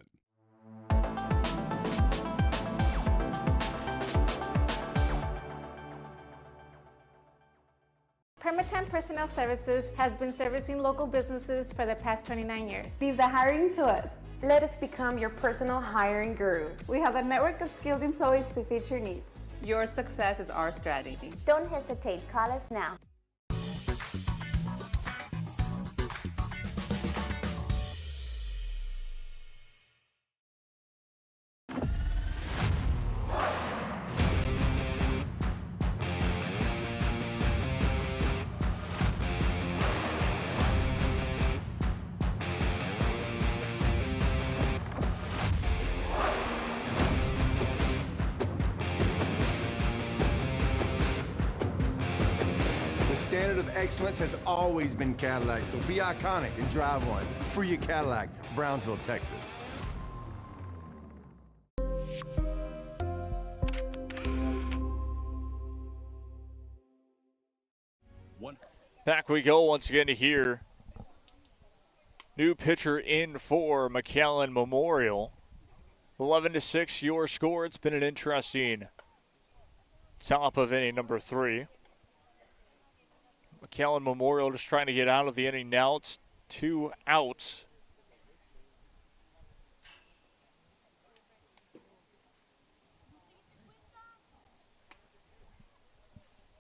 S16: Permatemp Personnel Services has been servicing local businesses for the past 29 years.
S17: Leave the hiring to us. Let us become your personal hiring guru.
S9: We have a network of skilled employees to fit your needs.
S3: Your success is our strategy.
S14: Don't hesitate, call us now.
S5: The standard of excellence has always been Cadillac, so be iconic and drive one. Free your Cadillac, Brownsville, Texas.
S1: Back we go once again to here. New pitcher in for McAllen Memorial. 11-6, your score. It's been an interesting top of inning number 3. McAllen Memorial just trying to get out of the inning now. It's 2 outs.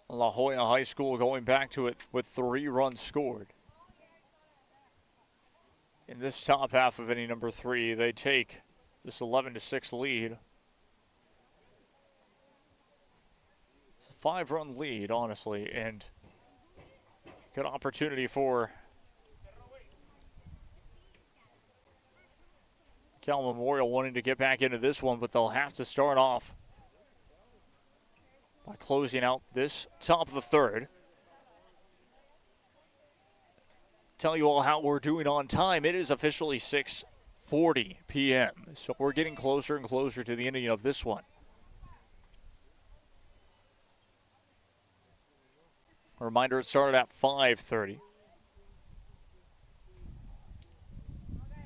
S1: La Joya High School going back to it with 3 runs scored. In this top half of inning number 3, they take this 11-6 lead. It's a 5-run lead, honestly, and good opportunity for McAllen Memorial wanting to get back into this one, but they'll have to start off by closing out this top of the third. Tell you all how we're doing on time. It is officially 6:40 p.m., so we're getting closer and closer to the ending of this one. A reminder, it started at 5:30.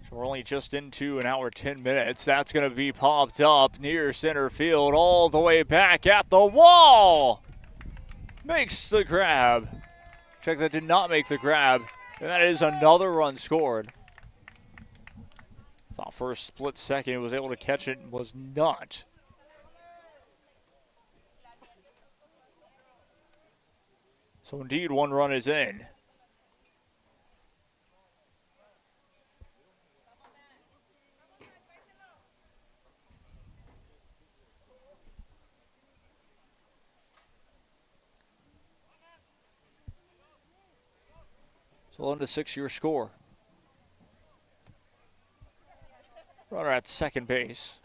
S1: So we're only just into an hour, 10 minutes. That's going to be popped up near center field, all the way back at the wall. Makes the grab. Check, that did not make the grab. And that is another run scored. Thought for a split second he was able to catch it and was not. So indeed, 1 run is in. So 11-6 your score. Runner at second base.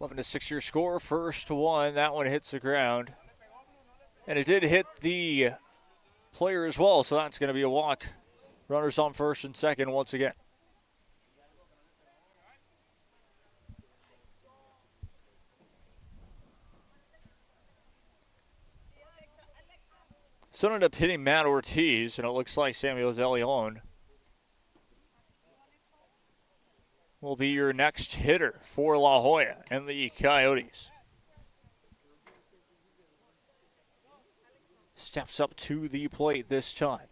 S1: 11-6 your score. First one, that one hits the ground. And it did hit the player as well, so that's going to be a walk. Runners on first and second once again. So ended up hitting Matt Ortiz, and it looks like Samuel Zelion will be your next hitter for La Joya and the Coyotes. Steps up to the plate this time.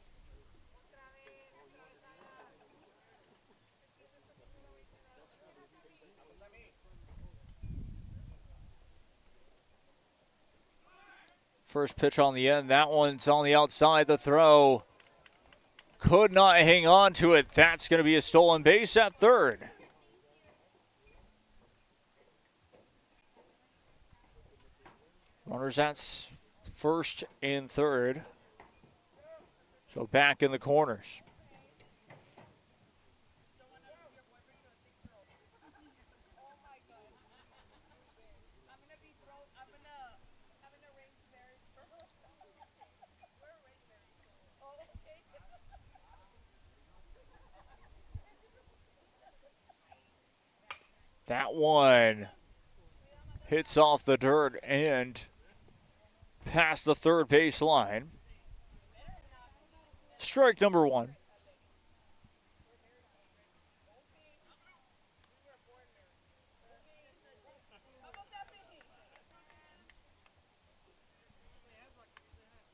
S1: First pitch on the end. That one's on the outside. The throw could not hang on to it. That's going to be a stolen base at third. Runners at first and third. So back in the corners. That one hits off the dirt and past the third base line. Strike number one.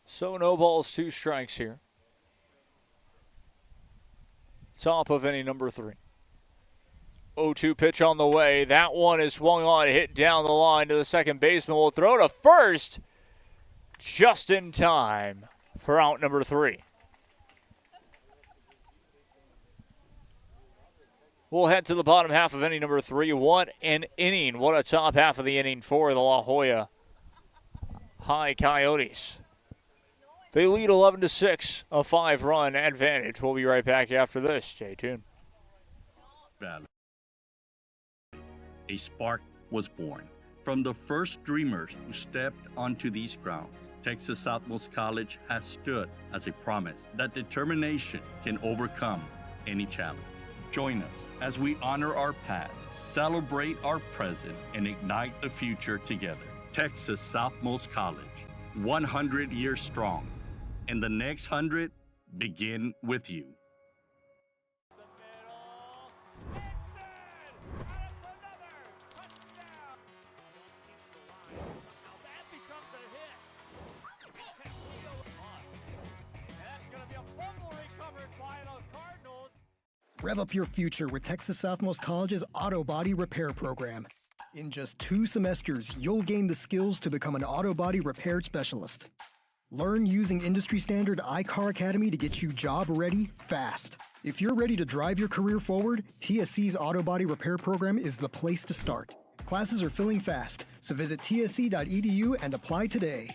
S1: So no balls, 2 strikes here. Top of inning number 3. 0-2 pitch on the way. That one is swung on, hit down the line to the second baseman. Will throw to first just in time for out number 3. We'll head to the bottom half of inning number 3. What an inning. What a top half of the inning for the La Joya High Coyotes. They lead 11-6, a 5-run advantage. We'll be right back after this. Stay tuned.
S4: A spark was born from the first dreamers who stepped onto these grounds. Texas Southmost College has stood as a promise that determination can overcome any challenge. Join us as we honor our past, celebrate our present, and ignite the future together. Texas Southmost College, 100 years strong, and the next 100 begin with you.
S21: Rev up your future with Texas Southmost College's Auto Body Repair Program. In just 2 semesters, you'll gain the skills to become an auto body repair specialist. Learn using industry standard iCar Academy to get you job ready fast. If you're ready to drive your career forward, TSC's Auto Body Repair Program is the place to start. Classes are filling fast, so visit tsc.edu and apply today.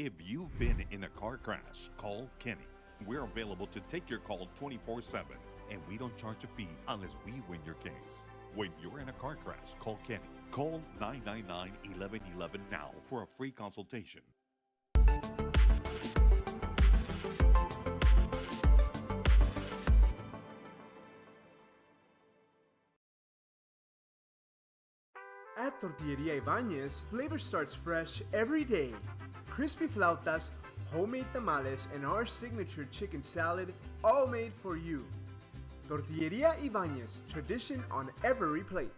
S2: If you've been in a car crash, call Kenny. We're available to take your call 24/7, and we don't charge a fee unless we win your case. When you're in a car crash, call Kenny. Call 999-1111 now for a free consultation.
S8: At Tortilleria Ibañez, flavor starts fresh every day. Crispy flautas, homemade tamales, and our signature chicken salad, all made for you. Tortilleria Ibañez, tradition on every plate.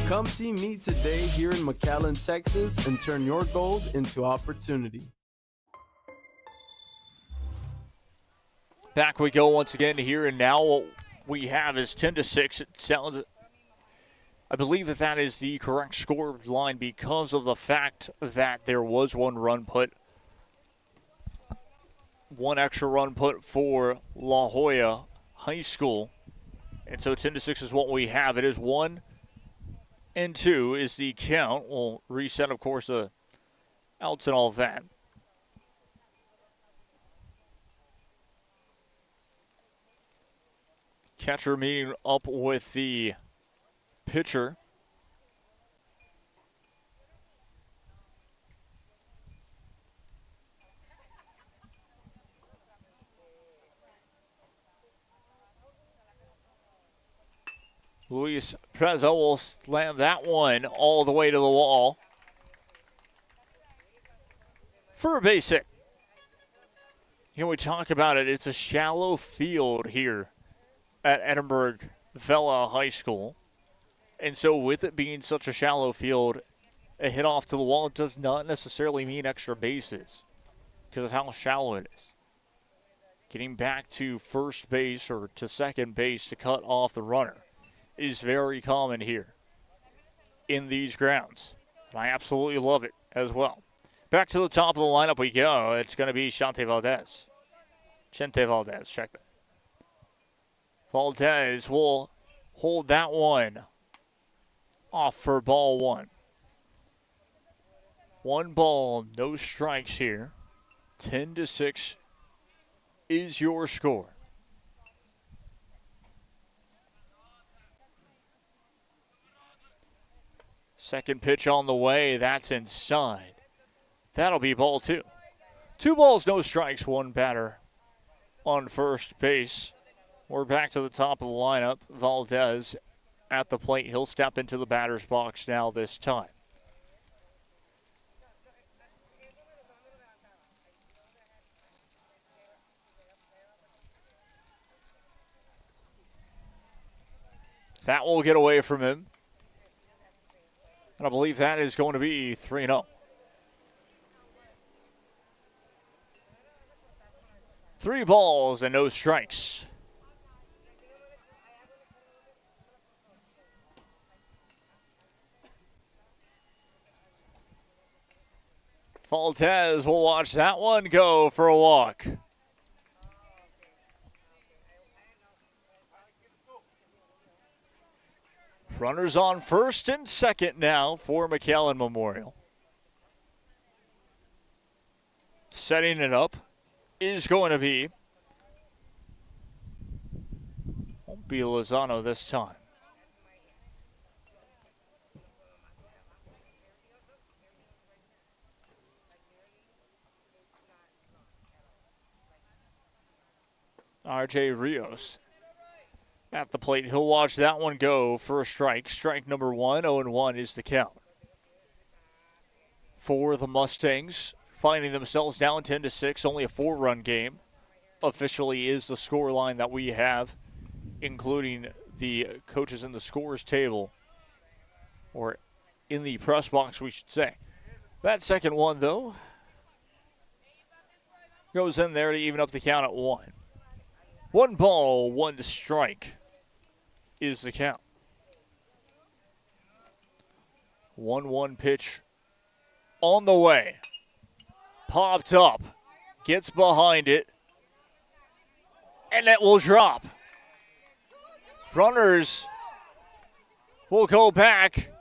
S18: Come see me today here in McAllen, Texas, and turn your gold into opportunity.
S1: Back we go once again here, and now what we have is 10-6. It sounds, I believe that is the correct score line because of the fact that there was one extra run put for La Joya High School. And so 10-6 is what we have. It is 1-2 is the count. We'll reset, of course, the outs and all that. Catcher meeting up with the pitcher. Luis Preza will slam that one all the way to the wall for a base hit. We talk about it. It's a shallow field here at Edinburg Vela High School. And so with it being such a shallow field, a hit off to the wall does not necessarily mean extra bases because of how shallow it is. Getting back to first base or to second base to cut off the runner is very common here in these grounds. And I absolutely love it as well. Back to the top of the lineup we go. It's going to be Chente Valdez, check that. Valdez will hold that one off for ball one. 1 ball, no strikes here. 10-6 is your score. Second pitch on the way. That's inside. That'll be ball 2. 2 balls, no strikes, 1 batter on first base. We're back to the top of the lineup. Valdez at the plate. He'll step into the batter's box now this time. That will get away from him. And I believe that is going to be 3-0. 3 balls and no strikes. Valdez will watch that one go for a walk. Runners on first and second now for McAllen Memorial. Setting it up is going to be, won't be Lozano this time. RJ Rios at the plate. He'll watch that one go for a strike. Strike number 1, 0-1 is the count. For the Mustangs, finding themselves down 10-6, only a 4-run game. Officially is the score line that we have, including the coaches in the scores table, or in the press box, we should say. That second one, though, goes in there to even up the count at 1. 1 ball, 1 strike is the count. 1-1 pitch on the way. Popped up, gets behind it, and it will drop. Runners will go back.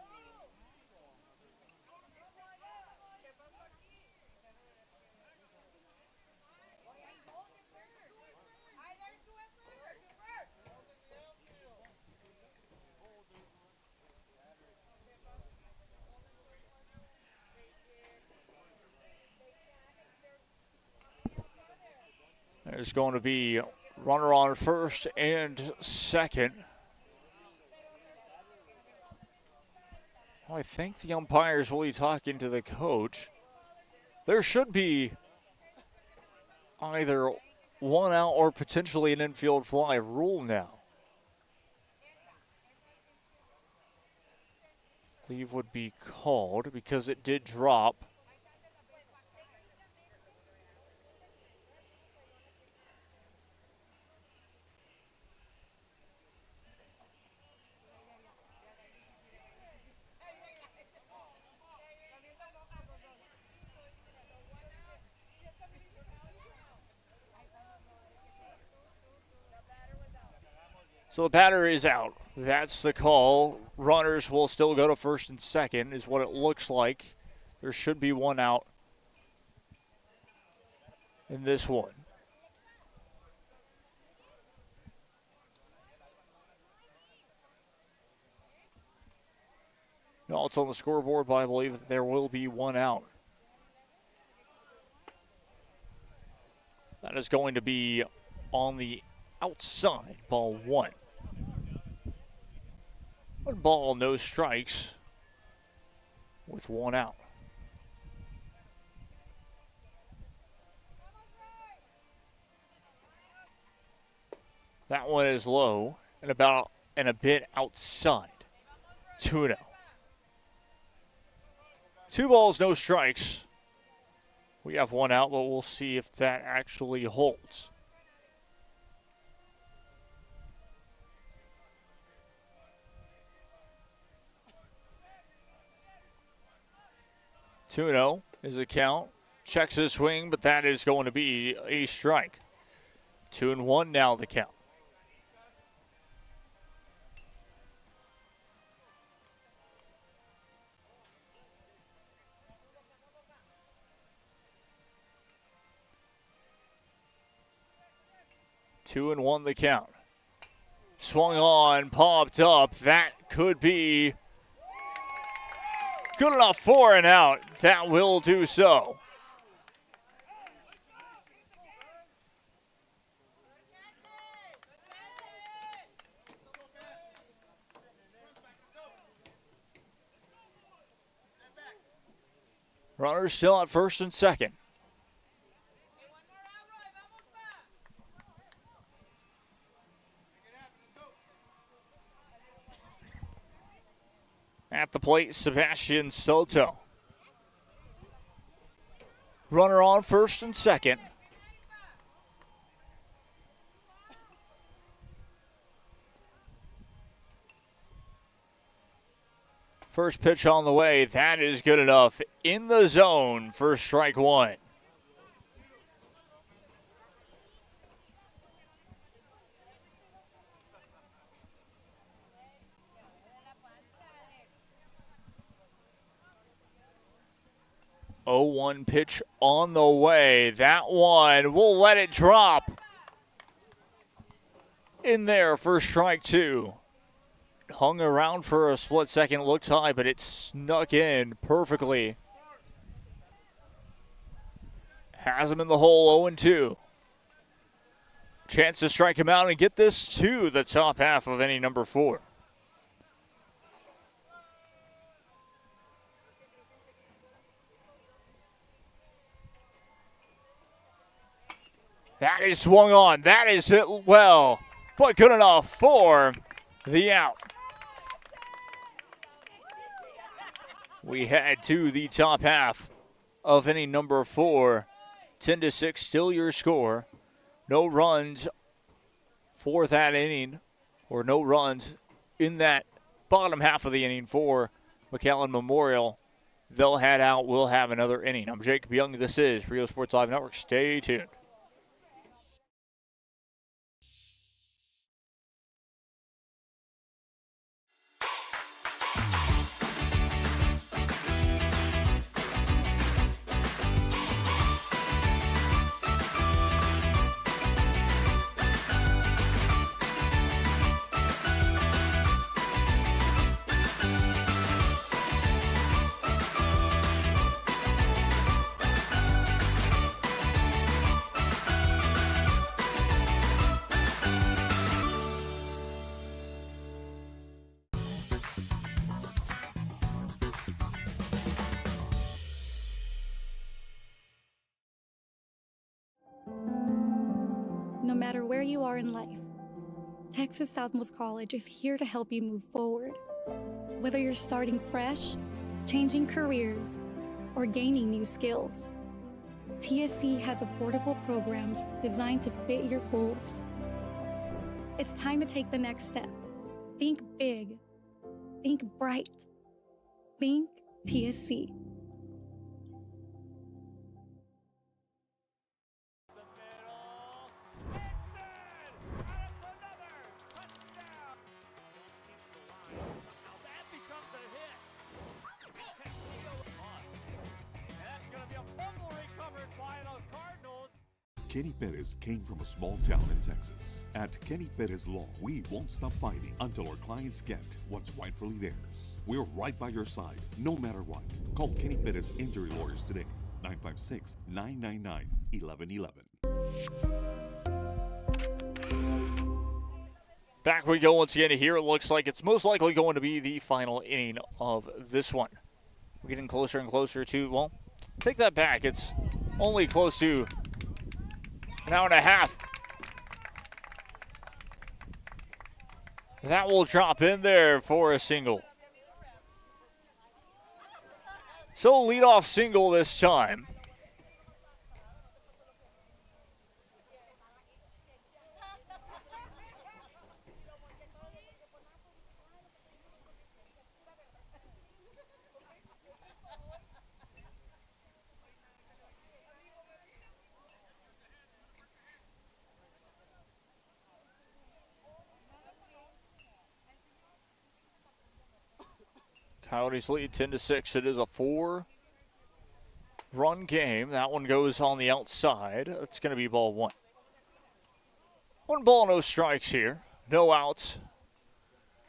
S1: There's going to be runner on first and second. Well, I think the umpires will be talking to the coach. There should be either 1 out or potentially an infield fly rule now. Leave would be called because it did drop. So the batter is out. That's the call. Runners will still go to first and second is what it looks like. There should be one out in this one. No, it's on the scoreboard, but I believe that there will be one out. That is going to be on the outside, ball one. One ball, no strikes, with one out. That one is low and a bit outside. 2-0. 2 balls, no strikes. We have one out, but we'll see if that actually holds. Tuno is the count. Checks his swing, but that is going to be a strike. 2-1 now the count. Two and one the count. Swung on, popped up. That could be good enough for an out. That will do so. Runners still at first and second. At the plate, Sebastian Soto. Runner on first and second. First pitch on the way. That is good enough. In the zone for strike one. Oh, 1 pitch on the way. That one, we'll let it drop. In there for strike two. Hung around for a split second, looked high, but it snuck in perfectly. Has him in the hole, 0-2. Chance to strike him out and get this to the top half of inning number 4. That is swung on. That is hit well, but good enough for the out. We head to the top half of inning number 4. 10-6, still your score. No runs for that inning, or no runs in that bottom half of the inning for McAllen Memorial. They'll head out. We'll have another inning. I'm Jacob Young. This is Rio Sports Live Network. Stay tuned.
S6: No matter where you are in life, Texas Southmost College is here to help you move forward. Whether you're starting fresh, changing careers, or gaining new skills, TSC has affordable programs designed to fit your goals. It's time to take the next step. Think big. Think bright. Think TSC.
S2: Kenny Perez came from a small town in Texas. At Kenny Perez Law, we won't stop fighting until our clients get what's rightfully theirs. We're right by your side, no matter what. Call Kenny Perez Injury Lawyers today, 956-999-1111.
S1: Back we go once again here. It looks like it's most likely going to be the final inning of this one. We're getting closer and closer to, well, take that back. It's only close to an hour and a half. That will drop in there for a single. So leadoff single this time. Coyotes lead 10-6. It is a 4-run game. That one goes on the outside. It's going to be ball one. 1 ball, no strikes here. No outs.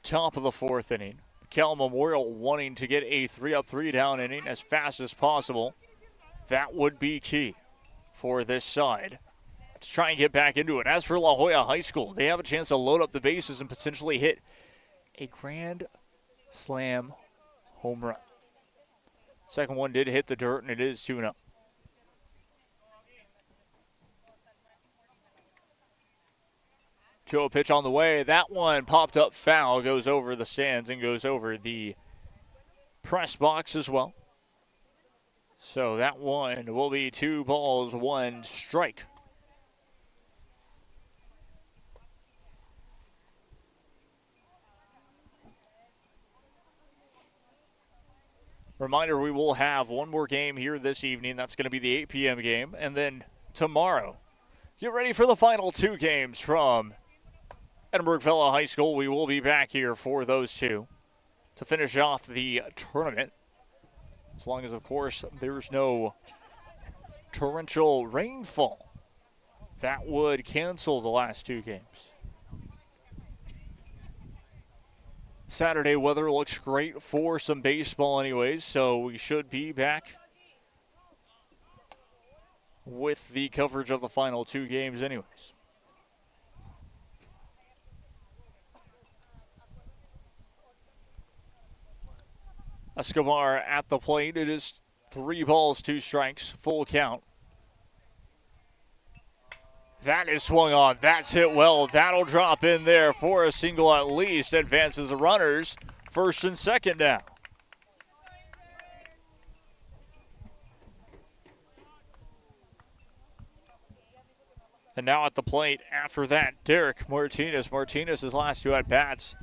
S1: Top of the 4th inning. McAllen Memorial wanting to get a 3-up, 3-down inning as fast as possible. That would be key for this side to try and get back into it. As for La Joya High School, they have a chance to load up the bases and potentially hit a grand slam home run. Second one did hit the dirt, and it is 2-0. Joe pitch on the way. That one popped up foul, goes over the stands and goes over the press box as well. So that one will be 2 balls, 1 strike. Reminder, we will have one more game here this evening. That's going to be the 8 p.m. game. And then tomorrow, get ready for the final 2 games from Edinburg Vela High School. We will be back here for those 2 to finish off the tournament. As long as, of course, there's no torrential rainfall. That would cancel the last 2 games. Saturday weather looks great for some baseball anyways, so we should be back with the coverage of the final 2 games anyways. Escobar at the plate. It is 3 balls, 2 strikes, full count. That is swung on. That's hit well. That'll drop in there for a single at least. Advances the runners first and second now. And now at the plate after that, Derek Martinez. Martinez's last 2 at-bats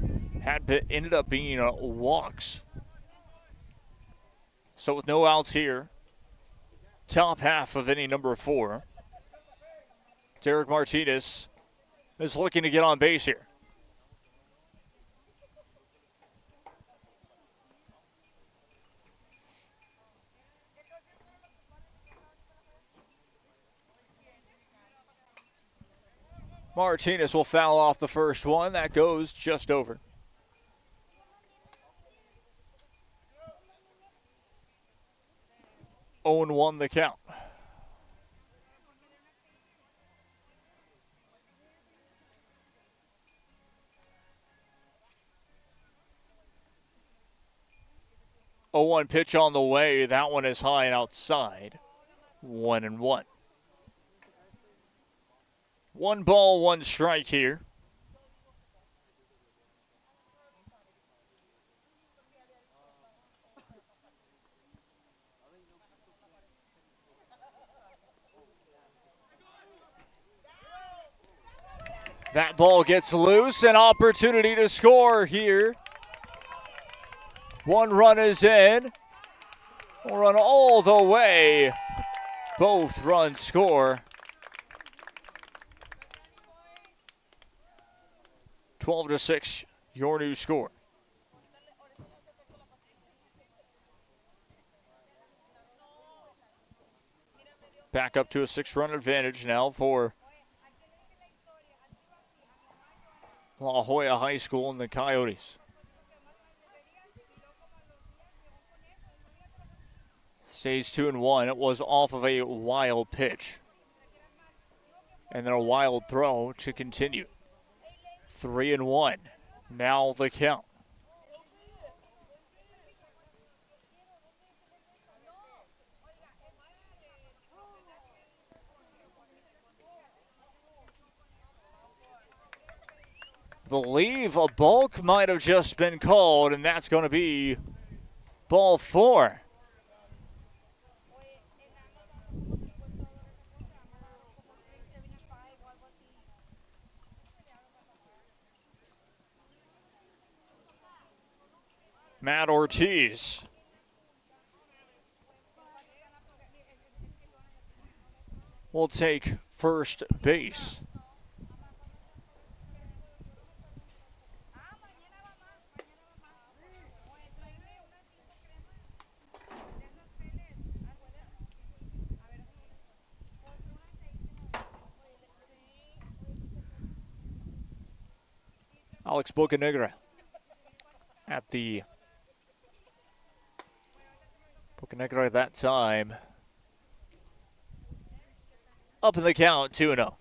S1: ended up being walks. So with no outs here, top half of inning number 4. Derek Martinez is looking to get on base here. Martinez will foul off the first one. That goes just over. Oh, 0-1 the count. A 1 pitch on the way. That one is high and outside. 1-1. 1 ball, 1 strike here. That ball gets loose. An opportunity to score here. 1 run is in. We'll run all the way. Both runs score. 12-6, your new score. back up to a 6-run advantage now for La Joya High School and the Coyotes. Stays 2-1. It was off of a wild pitch. And then a wild throw to continue. 3-1. Now the count. Believe a balk might have just been called, and that's going to be ball 4. Matt Ortiz will take first base. Alex Bocanegra at the Bocanegra at that time. Up in the count, 2-0.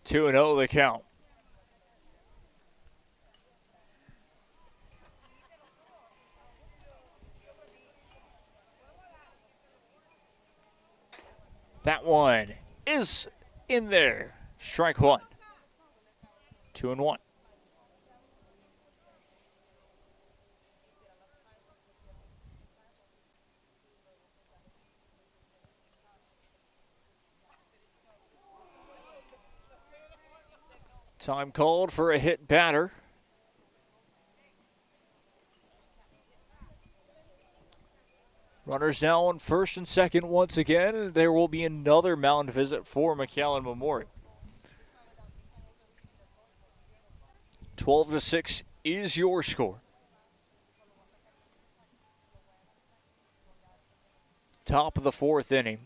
S1: Two and 0 the count. That one is in there. Strike one. 2-1. Time called for a hit batter. Runners now on first and second once again. There will be another mound visit for McAllen Memorial. 12-6 is your score. Top of the fourth inning.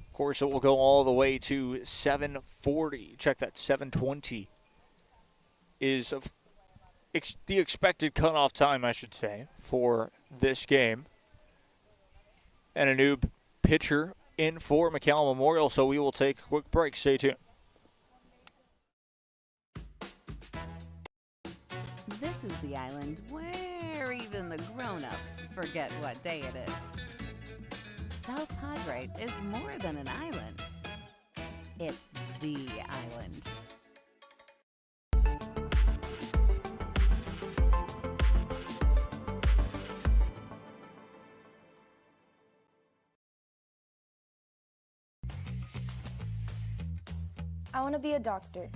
S1: Of course, it will go all the way to 7:40. Check that, 7:20 is the expected cutoff time, I should say, for this game. And a new pitcher in for McAllen Memorial, so we will take a quick break. Stay tuned.
S3: This is the island where even the grown-ups forget what day it is. South Padre is more than an island. It's the island.
S9: I want to be a doctor.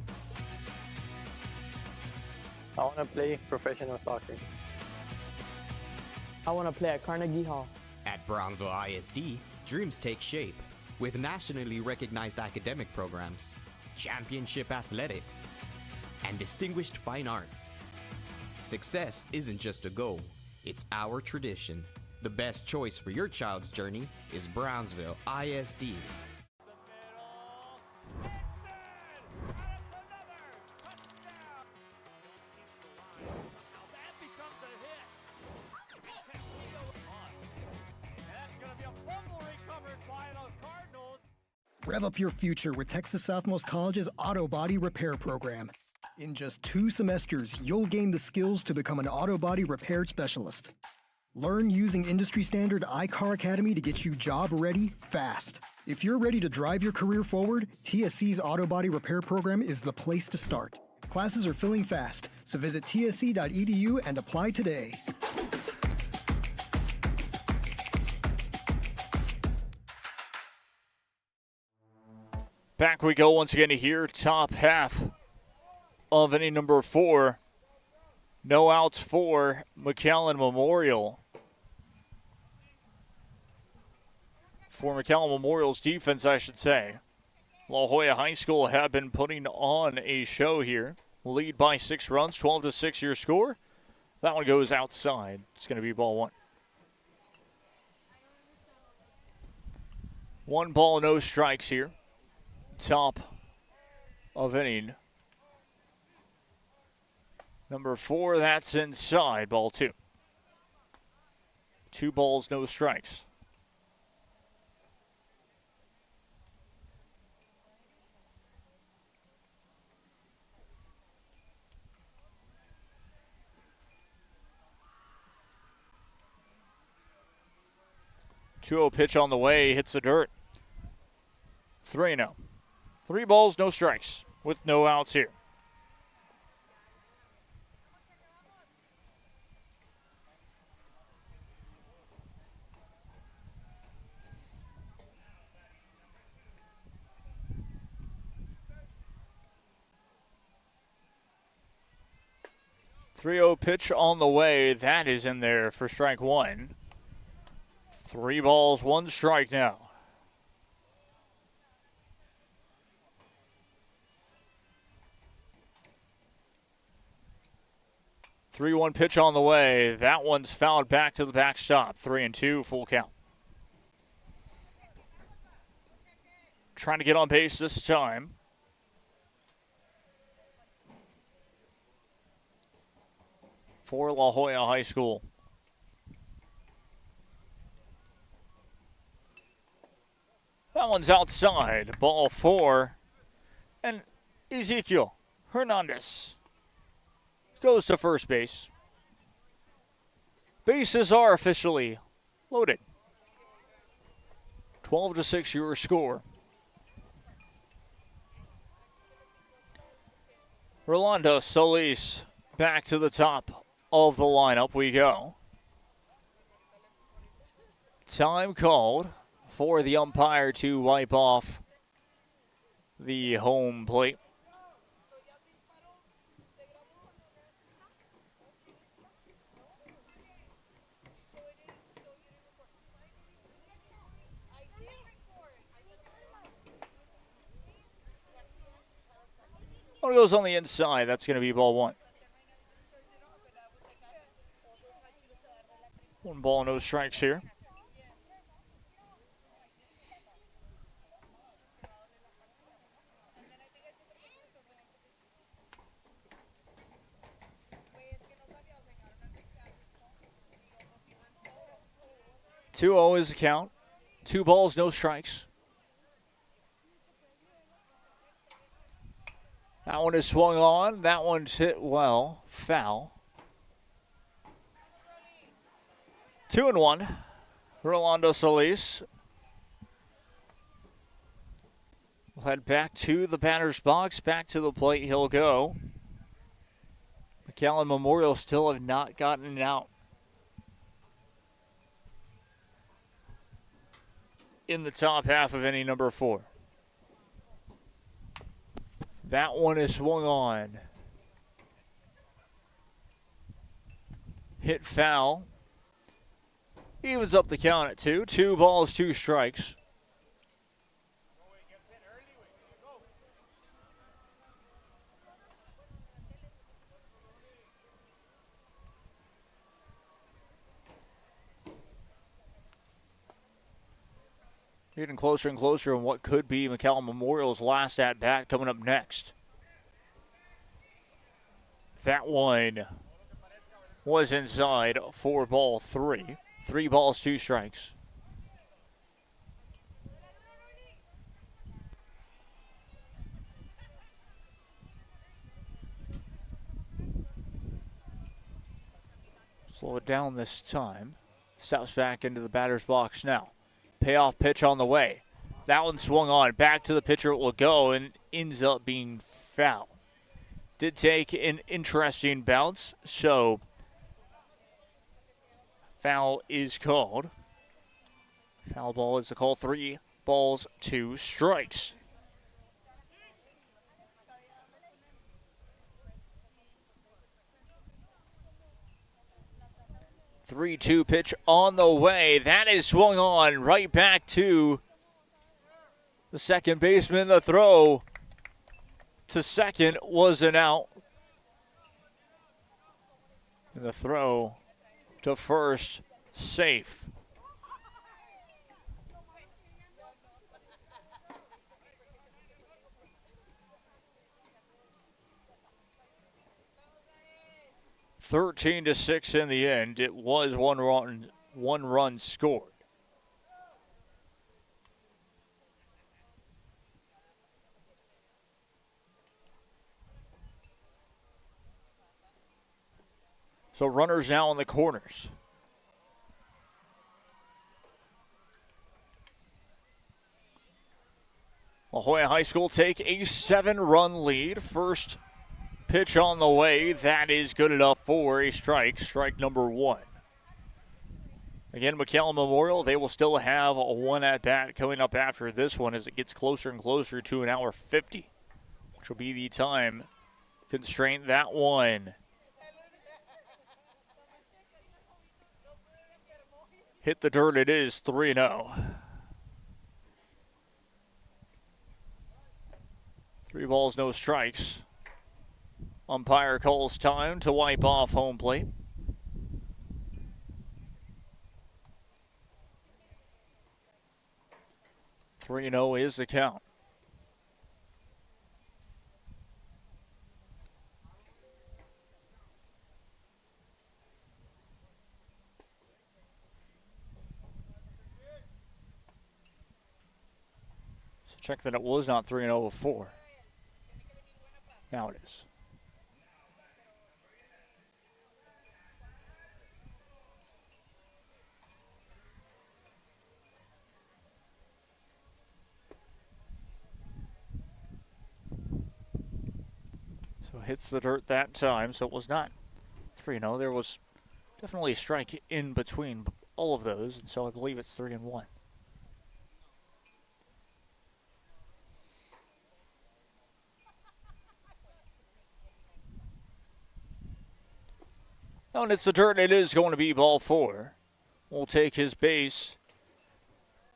S10: I want to play professional soccer.
S22: I want to play at Carnegie Hall.
S12: At Brownsville ISD, dreams take shape with nationally recognized academic programs, championship athletics, and distinguished fine arts. Success isn't just a goal, it's our tradition. The best choice for your child's journey is Brownsville ISD.
S21: Rev up your future with Texas Southmost College's Auto Body Repair Program. In just 2 semesters, you'll gain the skills to become an auto body repair specialist. Learn using industry standard iCar Academy to get you job ready fast. If you're ready to drive your career forward, TSC's Auto Body Repair Program is the place to start. Classes are filling fast, so visit tsc.edu and apply today.
S1: Back we go once again to here, top half of inning number 4. No outs for McAllen Memorial. For McAllen Memorial's defense, I should say. La Joya High School have been putting on a show here. Lead by 6 runs, 12-6 your score. That one goes outside. It's going to be ball 1. 1 ball, no strikes here. Top of inning number 4, that's inside, ball 2. 2 balls, no strikes. Two-0 pitch on the way, hits the dirt. 3-0. 3 balls, no strikes, with no outs here. .30 pitch on the way. That is in there for strike 1. 3 balls, 1 strike now. .31 pitch on the way. That one's fouled back to the backstop. 3-2, full count. Trying to get on base this time. For La Joya High School. That one's outside. Ball 4. And Ezekiel Hernandez goes to first base. Bases are officially loaded. 12-6 your score. Rolando Solis back to the top of the lineup we go. Time called for the umpire to wipe off the home plate. One goes on the inside. That's going to be ball 1. 1 ball, no strikes here. .2-0 is the count. 2 balls, no strikes. That one is swung on. That one's hit well. Foul. 2-1. Rolando Solis will head back to the batter's box. Back to the plate he'll go. McAllen Memorial still have not gotten it out. In the top half of inning number 4. That one is swung on. Hit foul. Evens up the count at 2. 2 balls, 2 strikes. Getting closer and closer on what could be McAllen Memorial's last at-bat coming up next. That one was inside for ball 3. 3 balls, 2 strikes. Slow it down this time. Steps back into the batter's box now. Payoff pitch on the way. That one swung on. Back to the pitcher it will go and ends up being foul. Did take an interesting bounce, so foul is called. Foul ball is the call. 3 balls, 2 strikes. 3-2 pitch on the way. That is swung on right back to the second baseman. The throw to second was an out. And the throw to first, safe. (13-6) in the end. It was one run scored. So runners now in the corners. La Joya High School take a 7-run lead. First pitch on the way. That is good enough for a strike. Strike number 1. Again, McAllen Memorial, they will still have a 1 at-bat coming up after this one as it gets closer and closer to an hour 50, which will be the time constraint. That one hit the dirt. It is 3-0. 3 balls, no strikes. Umpire calls time to wipe off home plate. (3-0) is the count. So check that it was not 3-0 before. Now it is. So hits the dirt that time, so it was not 3-0. There was definitely a strike in between all of those, and so I believe it's 3-1. Oh, and it's the dirt, and it is going to be ball 4. We'll take his base,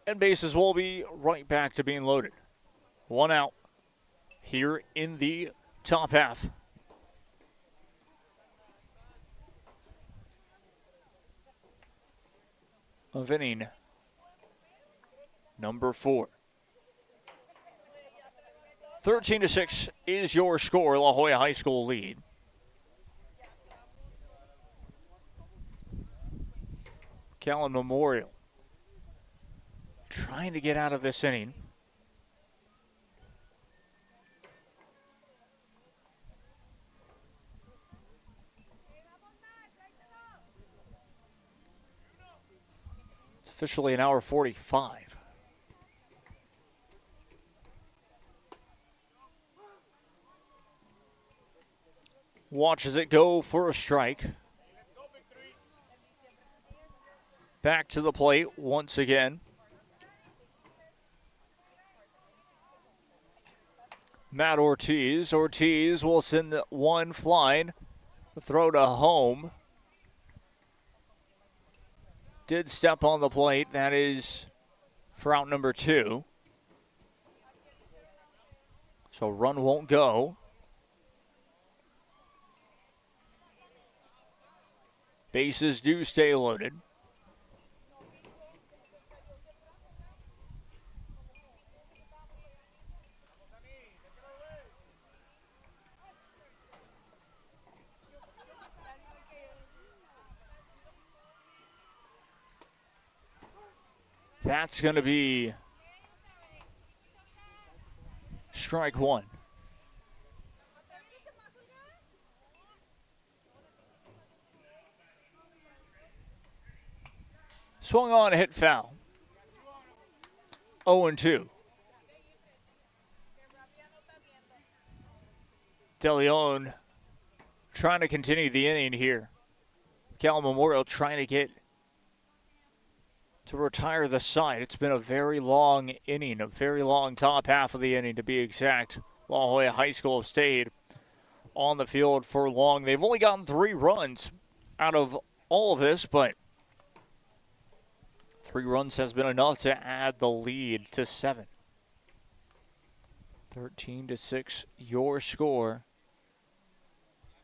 S1: and bases will be right back to being loaded. 1 out here in the top half. Of inning number 4. 13-6 is your score. La Joya High School lead. McAllen Memorial trying to get out of this inning. It's officially an hour 45. Watches it go for a strike. Back to the plate once again. Matt Ortiz. Ortiz will send one flying. The throw to home. Did step on the plate. That is for out number 2. So run won't go. Bases do stay loaded. That's going to be strike 1. Swung on, hit foul. 0-2. De Leon trying to continue the inning here. McAllen Memorial trying to get to retire the side. It's been a very long inning, a very long top half of the inning to be exact. La Joya High School have stayed on the field for long. They've only gotten 3 runs out of all of this, but 3 runs has been enough to add the lead to 7. 13-6, your score.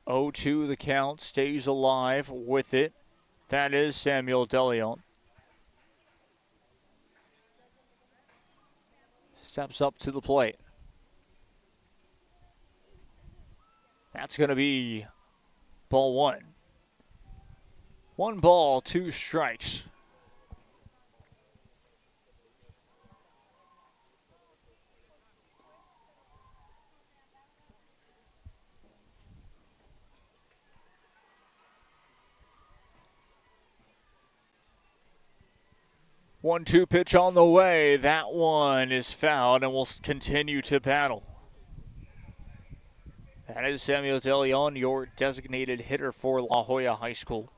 S1: 0-2 the count, stays alive with it. That is Samuel DeLeon. Steps up to the plate. That's going to be ball 1. 1 ball, 2 strikes. One-two pitch on the way. That one is fouled and will continue to battle. That is Samuel DeLeon, your designated hitter for La Joya High School.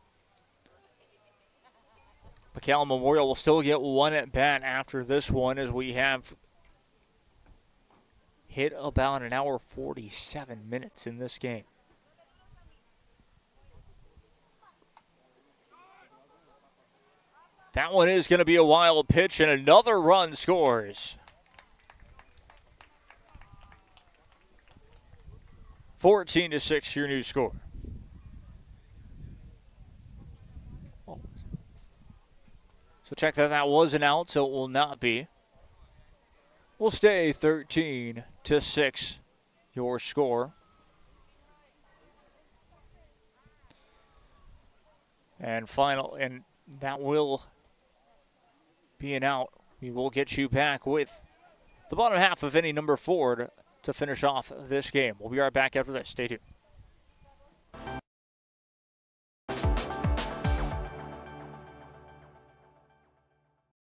S1: McAllen Memorial will still get 1 at bat after this one, as we have hit about an hour 47 minutes in this game. That one is going to be a wild pitch, and another run scores. 14-6, your new score. So check that was an out, so it will not be. We'll stay 13-6, your score. And that will be an out. We will get you back with the bottom half of inning number 4 to finish off this game. We'll be right back after this. Stay tuned.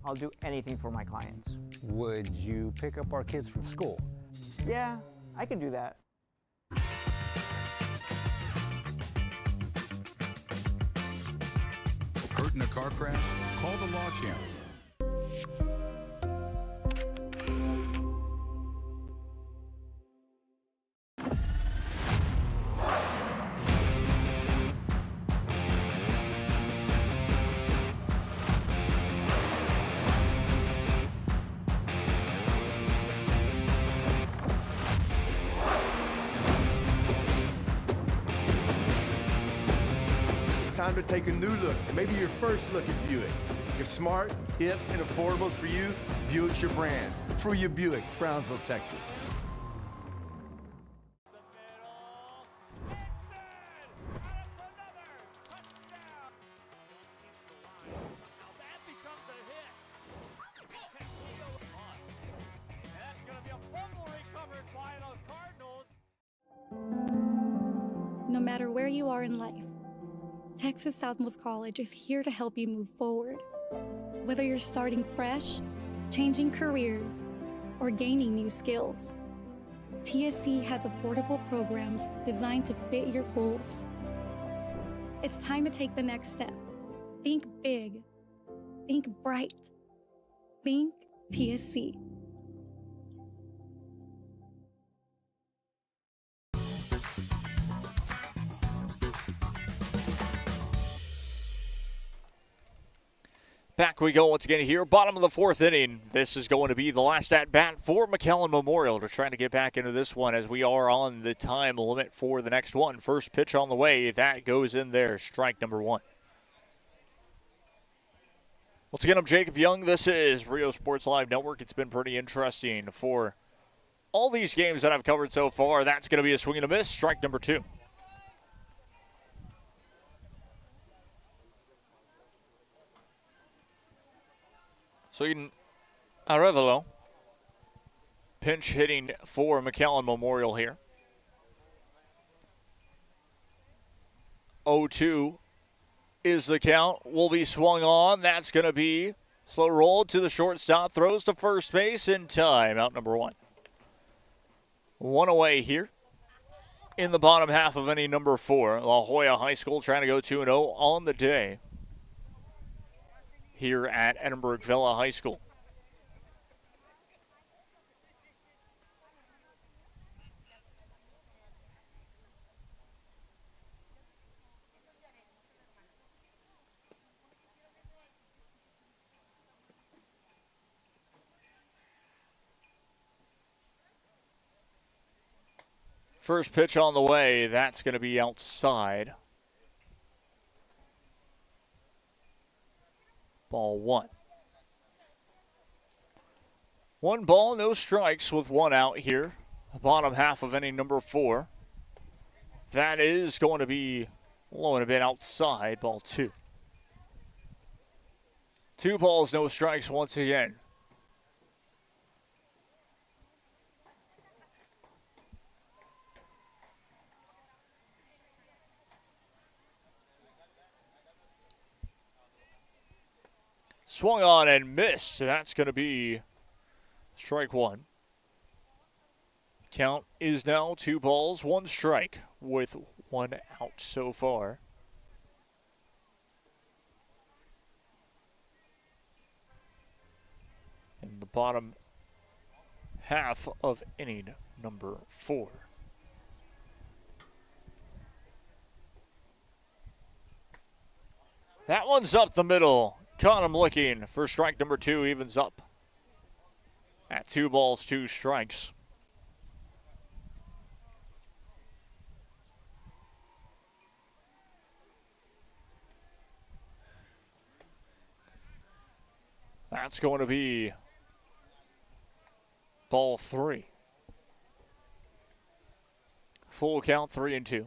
S11: I'll do anything for my clients. Would you pick up our kids from school? Yeah, I could do that.
S15: Hurt in a car crash? Call the Law Champ.
S5: Time to take a new look, maybe your first look at Buick. If smart, hip, and affordable is for you, Buick's your brand. Fruya Buick, Brownsville, Texas.
S6: No matter where you are in life, Texas Southmost College is here to help you move forward. Whether you're starting fresh, changing careers, or gaining new skills, TSC has affordable programs designed to fit your goals. It's time to take the next step. Think big. Think bright. Think TSC.
S1: Back we go once again here, bottom of the 4th inning. This is going to be the last at-bat for McAllen Memorial to try to get back into this one, as we are on the time limit for the next one. First pitch on the way, that goes in there, strike number 1. Once again, I'm Jacob Young. This is Rio Sports Live Network. It's been pretty interesting for all these games that I've covered so far. That's going to be a swing and a miss, strike number 2. Sweden Arevalo, pinch hitting for McAllen Memorial here. 0-2 is the count. Will be swung on. That's going to be slow roll to the shortstop. Throws to first base in time. Out number 1. 1 away here in the bottom half of inning number 4. La Joya High School trying to go 2-0 on the day here at Edinburg Vela High School. First pitch on the way. That's going to be outside. Ball one. 1 ball, no strikes with 1 out here. The bottom half of inning number 4. That is going to be low and a bit outside. Ball 2. 2 balls, no strikes once again. Swung on and missed. That's going to be strike 1. Count is now 2 balls, 1 strike with 1 out so far. In the bottom half of inning number 4. That one's up the middle. Caught him looking for strike number 2, evens up at 2 balls, 2 strikes. That's going to be ball 3. Full count, 3-2.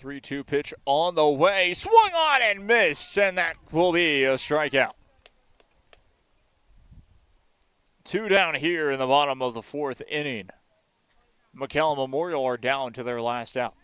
S1: 3-2 pitch on the way. Swung on and missed, and that will be a strikeout. 2 down here in the bottom of the 4th inning. McAllen Memorial are down to their last out.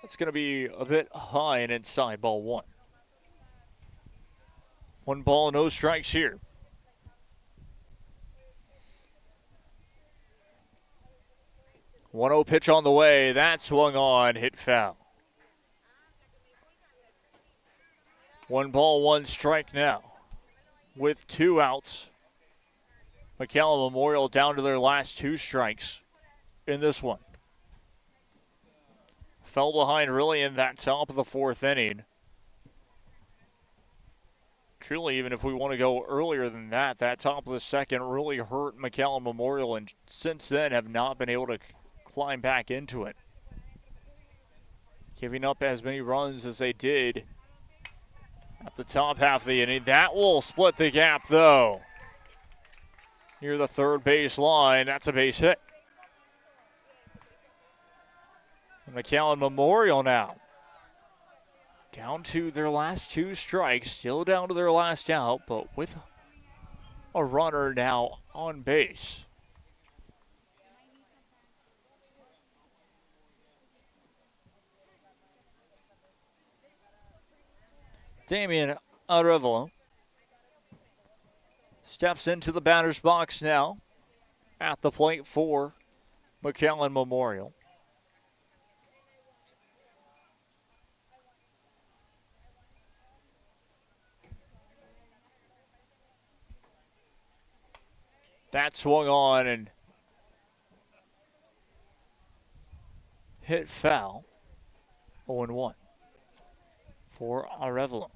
S1: It's going to be a bit high and inside, ball 1. 1 ball, no strikes here. One 0 pitch on the way. That swung on, hit foul. 1 ball, 1 strike now. With 2 outs. McAllen Memorial down to their last 2 strikes in this one. Fell behind really in that top of the 4th inning. Truly, even if we want to go earlier than that, that top of the 2nd really hurt McAllen Memorial, and since then have not been able to climb back into it. Giving up as many runs as they did at the top half of the inning. That will split the gap, though. Near the 3rd base line, that's a base hit. McAllen Memorial now down to their last 2 strikes, still down to their last out, but with a runner now on base. Damian Arevalo steps into the batter's box now at the plate for McAllen Memorial. That swung on and hit foul. 0-1 for Arevalo.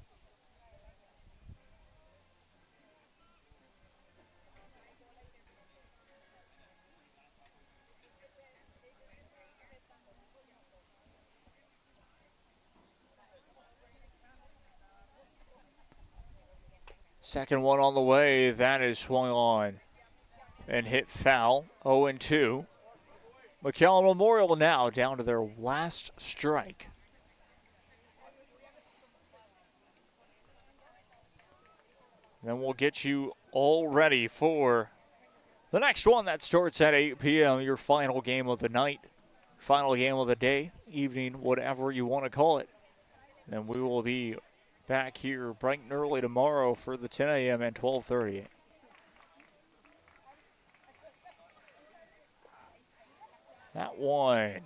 S1: Second one on the way. That is swung on and hit foul. 0-2. McAllen Memorial now down to their last strike. Then we'll get you all ready for the next one that starts at 8 p.m., your final game of the night, final game of the day, evening, whatever you want to call it. And we will be back here bright and early tomorrow for the 10 a.m. and 12:30. That one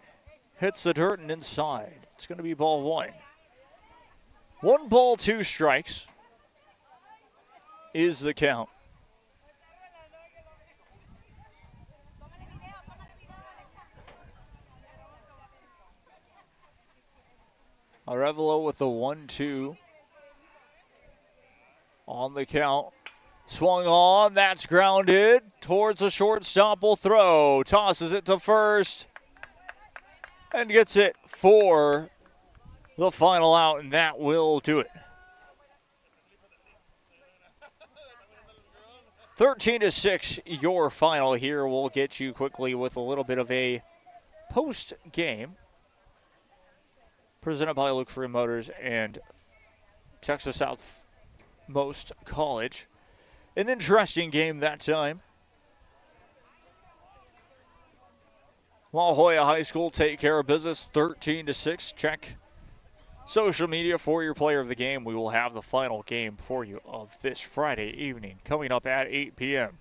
S1: hits the dirt and inside. It's going to be ball one. 1 ball, 2 strikes is the count. Arevalo with the 1-2 on the count. Swung on, that's grounded towards the shortstop. Will throw, tosses it to first, and gets it for the final out, and that will do it. 13-6, your final here. We'll get you quickly with a little bit of a post-game presented by Luke Free Motors and Texas Southmost College. An interesting game that time. La Joya High School take care of business 13-6. Check social media for your player of the game. We will have the final game for you of this Friday evening coming up at 8 p.m.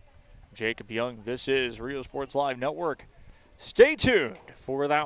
S1: Jacob Young, this is Rio Sports Live Network. Stay tuned for that.